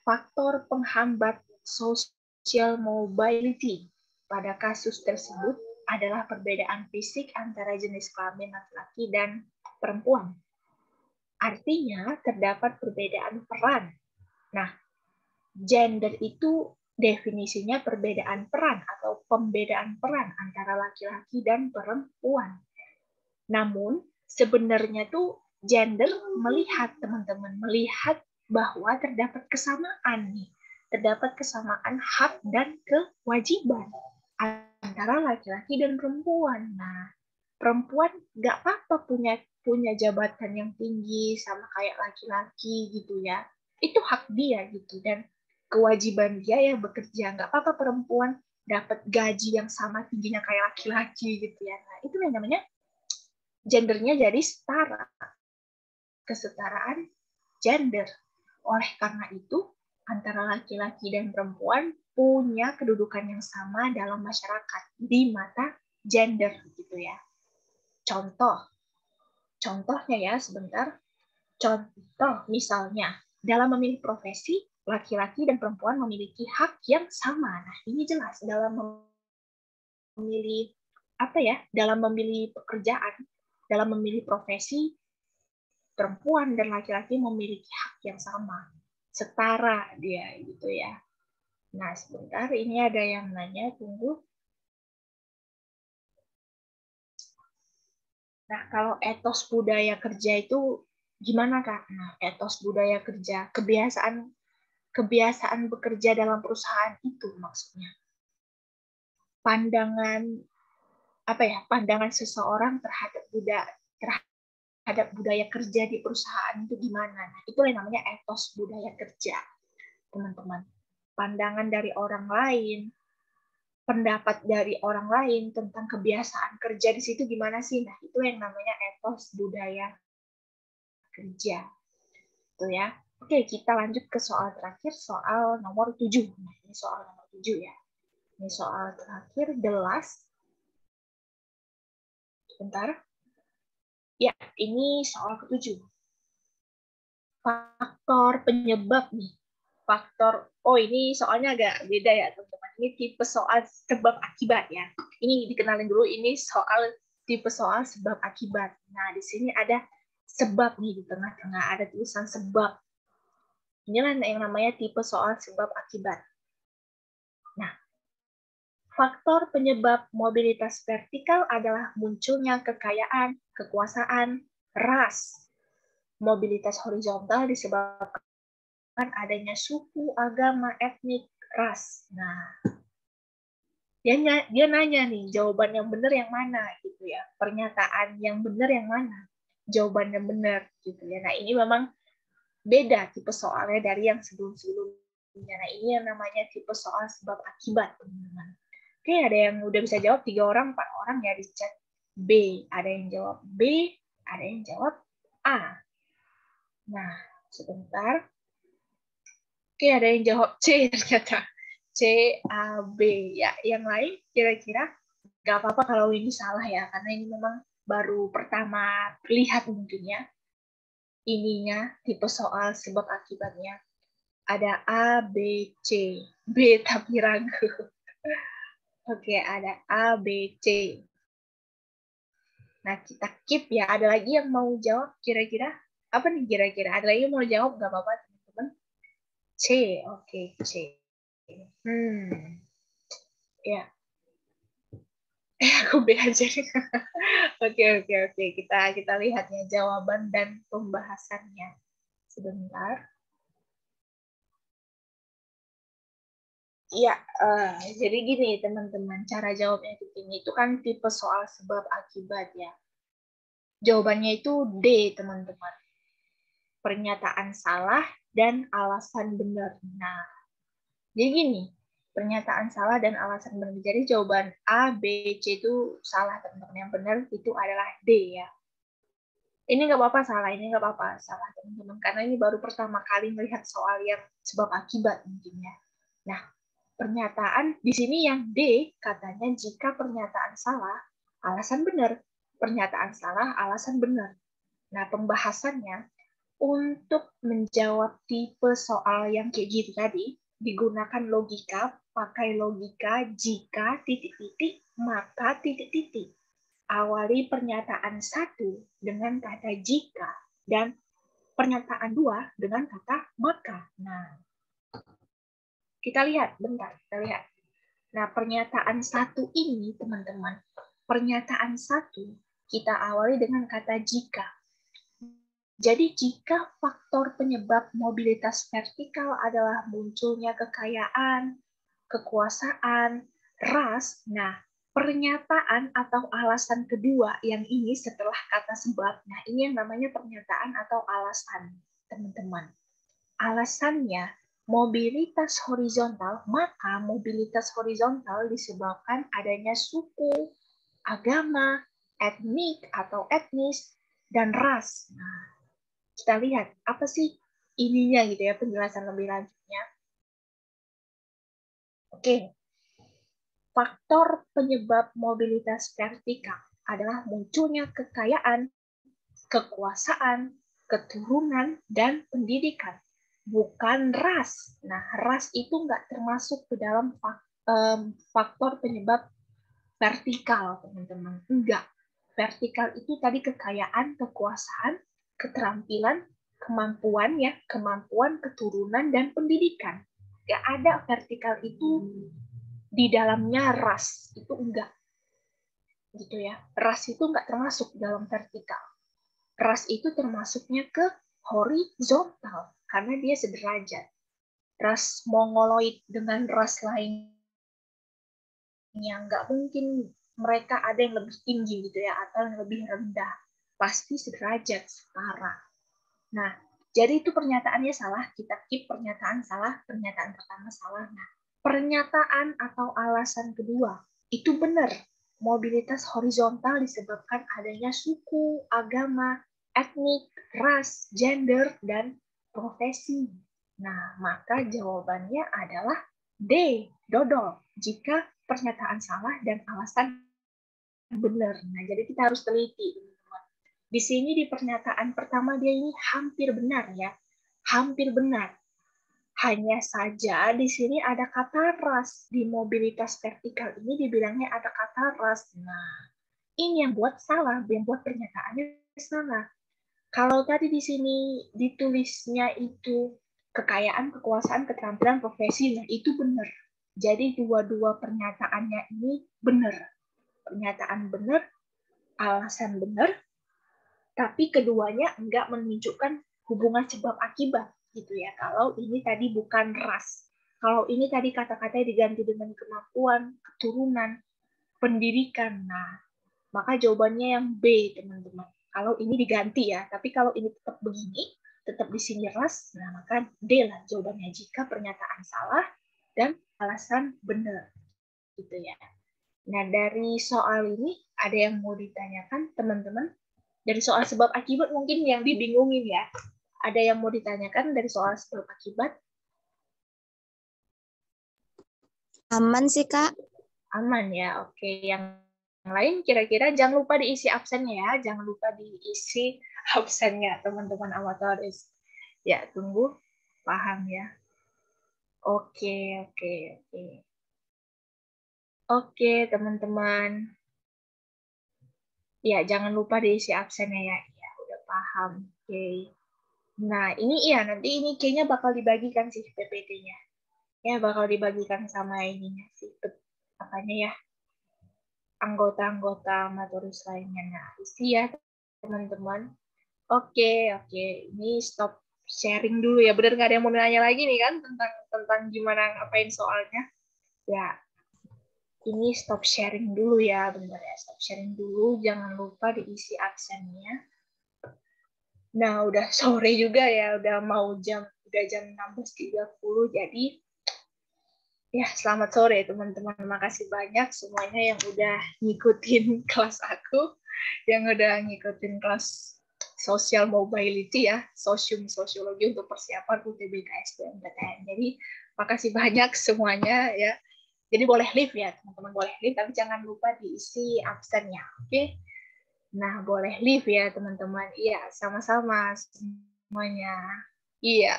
faktor penghambat social mobility pada kasus tersebut adalah perbedaan fisik antara jenis kelamin laki-laki dan perempuan. Artinya terdapat perbedaan peran. Nah, gender itu definisinya perbedaan peran atau pembedaan peran antara laki-laki dan perempuan. Namun, sebenarnya tuh gender melihat, teman-teman, melihat bahwa terdapat kesamaan nih. Terdapat kesamaan hak dan kewajiban antara laki-laki dan perempuan. Nah, perempuan nggak apa-apa punya jabatan yang tinggi sama kayak laki-laki gitu ya. Itu hak dia gitu, dan kewajiban dia ya bekerja. Nggak apa-apa perempuan dapat gaji yang sama tingginya kayak laki-laki gitu ya. Nah, itu yang namanya gendernya jadi setara. Kesetaraan gender. Oleh karena itu, antara laki-laki dan perempuan punya kedudukan yang sama dalam masyarakat di mata gender gitu ya. Contohnya ya sebentar. Contoh misalnya dalam memilih profesi, laki-laki dan perempuan memiliki hak yang sama. Nah, ini jelas dalam memilih dalam memilih pekerjaan, dalam memilih profesi, perempuan dan laki-laki memiliki hak yang sama, setara dia gitu ya. Nah, sebentar ini ada yang nanya, tunggu. Nah, kalau etos budaya kerja itu gimana, Kak? Nah, etos budaya kerja, kebiasaan bekerja dalam perusahaan itu maksudnya. Pandangan seseorang terhadap budaya kerja di perusahaan itu gimana? Nah, itu yang namanya etos budaya kerja, teman-teman. Pandangan dari orang lain, pendapat dari orang lain tentang kebiasaan kerja di situ gimana sih? Nah, itu yang namanya etos budaya kerja. Itu ya. Oke, kita lanjut ke soal terakhir, soal nomor 7. Nah, ini soal nomor 7 ya. Ini soal terakhir, the last. Sebentar. Ya, ini soal ke-7. Faktor penyebab nih. Ini soalnya agak beda ya, teman-teman. Ini tipe soal sebab akibat ya. Ini dikenalin dulu, ini soal tipe soal sebab akibat. Nah, di sini ada sebab nih di tengah-tengah, ada tulisan sebab. Inilah yang namanya tipe soal sebab akibat. Nah, faktor penyebab mobilitas vertikal adalah munculnya kekayaan, kekuasaan, ras. Mobilitas horizontal disebabkan adanya suku, agama, etnik, ras. Nah, dia nanya nih, jawaban yang benar yang mana gitu ya. Pernyataan yang benar yang mana? Jawaban yang benar gitu ya. Nah, ini memang beda tipe soalnya dari yang sebelum-sebelumnya. Nah, ini yang namanya tipe soal sebab akibat, teman-teman. Oke, ada yang udah bisa jawab 3 orang, 4 orang ya di chat B. Ada yang jawab B, ada yang jawab A. Nah, sebentar. Oke, ada yang jawab C ternyata. C, A, B. Ya, yang lain kira-kira nggak apa-apa kalau ini salah ya, karena ini memang baru pertama lihat mungkin ya. ininya, tipe soal sebab akibatnya. Ada A, B, C. B tapi ragu. Oke, ada A, B, C. Nah, kita keep ya. Ada lagi yang mau jawab kira-kira? Apa nih kira-kira? Ada lagi yang mau jawab? Gak apa-apa, teman-teman. C. Oke, C. Ya. Aku B aja. Oke. Kita lihat ya jawaban dan pembahasannya. Sebentar. Ya, jadi gini teman-teman, cara jawabnya ini itu kan tipe soal sebab akibat ya. Jawabannya itu D, teman-teman. Pernyataan salah dan alasan benar. Nah, jadi gini, pernyataan salah dan alasan benar. Jadi jawaban A, B, C itu salah, teman-teman. Yang benar itu adalah D ya. Ini nggak apa-apa salah, ini nggak apa-apa salah, teman-teman. Karena ini baru pertama kali melihat soal yang sebab akibat mungkin ya. Nah, pernyataan di sini yang D katanya jika pernyataan salah, alasan benar. Pernyataan salah, alasan benar. Nah, pembahasannya untuk menjawab tipe soal yang kayak gitu tadi, digunakan logika, pakai logika jika titik-titik, maka titik-titik. Awali pernyataan 1 dengan kata jika, dan pernyataan 2 dengan kata maka. Nah, kita lihat, bentar, kita lihat. Nah, pernyataan 1 ini, teman-teman, pernyataan 1 kita awali dengan kata jika. Jadi, jika faktor penyebab mobilitas vertikal adalah munculnya kekayaan, kekuasaan, ras, nah, pernyataan atau alasan kedua yang ini setelah kata sebab, nah ini yang namanya pernyataan atau alasan, teman-teman. Alasannya, mobilitas horizontal, maka mobilitas horizontal disebabkan adanya suku, agama, etnik atau etnis, dan ras. Nah, kita lihat apa sih ininya gitu ya, penjelasan lebih lanjutnya. Oke, faktor penyebab mobilitas vertikal adalah munculnya kekayaan, kekuasaan, keturunan, dan pendidikan. Bukan ras. Nah, ras itu nggak termasuk ke dalam faktor penyebab vertikal, teman-teman. Enggak. Vertikal itu tadi kekayaan, kekuasaan, keterampilan, kemampuan, ya, kemampuan, keturunan, dan pendidikan. Nggak ada vertikal itu di dalamnya ras. Itu enggak. Gitu ya. Ras itu nggak termasuk dalam vertikal. Ras itu termasuknya ke horizontal karena dia sederajat. Ras mongoloid dengan ras lainnya nggak mungkin mereka ada yang lebih tinggi gitu ya atau yang lebih rendah. Pasti sederajat, setara. Nah, jadi itu pernyataannya salah. Kita keep pernyataan salah, pernyataan pertama salah. Nah, pernyataan atau alasan kedua itu benar. Mobilitas horizontal disebabkan adanya suku, agama, etnik, ras, gender, dan profesi. Nah, maka jawabannya adalah D, dodol. Jika pernyataan salah dan alasan benar. Nah, jadi kita harus teliti. Di sini di pernyataan pertama dia ini hampir benar ya. Hampir benar. Hanya saja di sini ada kata ras. Di mobilitas vertikal ini dibilangnya ada kata ras. Nah, ini yang buat salah, yang buat pernyataannya salah. Kalau tadi di sini ditulisnya itu kekayaan, kekuasaan, keterampilan, profesi, nah itu benar. Jadi dua-dua pernyataannya ini benar. Pernyataan benar, alasan benar, tapi keduanya enggak menunjukkan hubungan sebab akibat gitu ya. Kalau ini tadi bukan ras. Kalau ini tadi kata-katanya diganti dengan kemampuan, keturunan, pendidikan. Nah, maka jawabannya yang B, teman-teman. Kalau ini diganti ya, tapi kalau ini tetap begini, tetap di sini ras, nah maka D lah jawabannya jika pernyataan salah dan alasan benar. Gitu ya. Nah, dari soal ini ada yang mau ditanyakan, teman-teman? Dari soal sebab akibat mungkin yang dibingungin ya. Ada yang mau ditanyakan dari soal sebab akibat? Aman sih, Kak. Aman ya, oke. Yang lain kira-kira jangan lupa diisi absennya ya. Jangan lupa diisi absennya teman-teman amatoris. Ya, tunggu. Paham ya. Oke, oke, oke. Oke, teman-teman. Ya, jangan lupa diisi absennya ya. Ya, udah paham. Oke. Nah, ini iya, nanti ini kayaknya bakal dibagikan sih PPT-nya. Ya, bakal dibagikan sama ininya sih. Apanya ya, anggota-anggota amatoris lainnya. Nah, isi ya, teman-teman. Oke, oke. Ini stop sharing dulu ya. Bener nggak ada yang mau nanya lagi nih kan tentang gimana ngapain soalnya? Ya, ini stop sharing dulu ya, bener ya. Stop sharing dulu. Jangan lupa diisi absennya. Nah, udah sore juga ya. Udah jam 16.30. Jadi, ya, selamat sore teman-teman. Makasih banyak semuanya yang udah ngikutin kelas aku, yang udah ngikutin kelas social mobility ya, sosiologi untuk persiapan UTBK SBMPTN. Jadi makasih banyak semuanya ya. Jadi boleh leave ya teman-teman, boleh leave, tapi jangan lupa diisi absennya, oke? Nah, boleh leave ya teman-teman. Iya, sama-sama semuanya. Iya,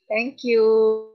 thank you.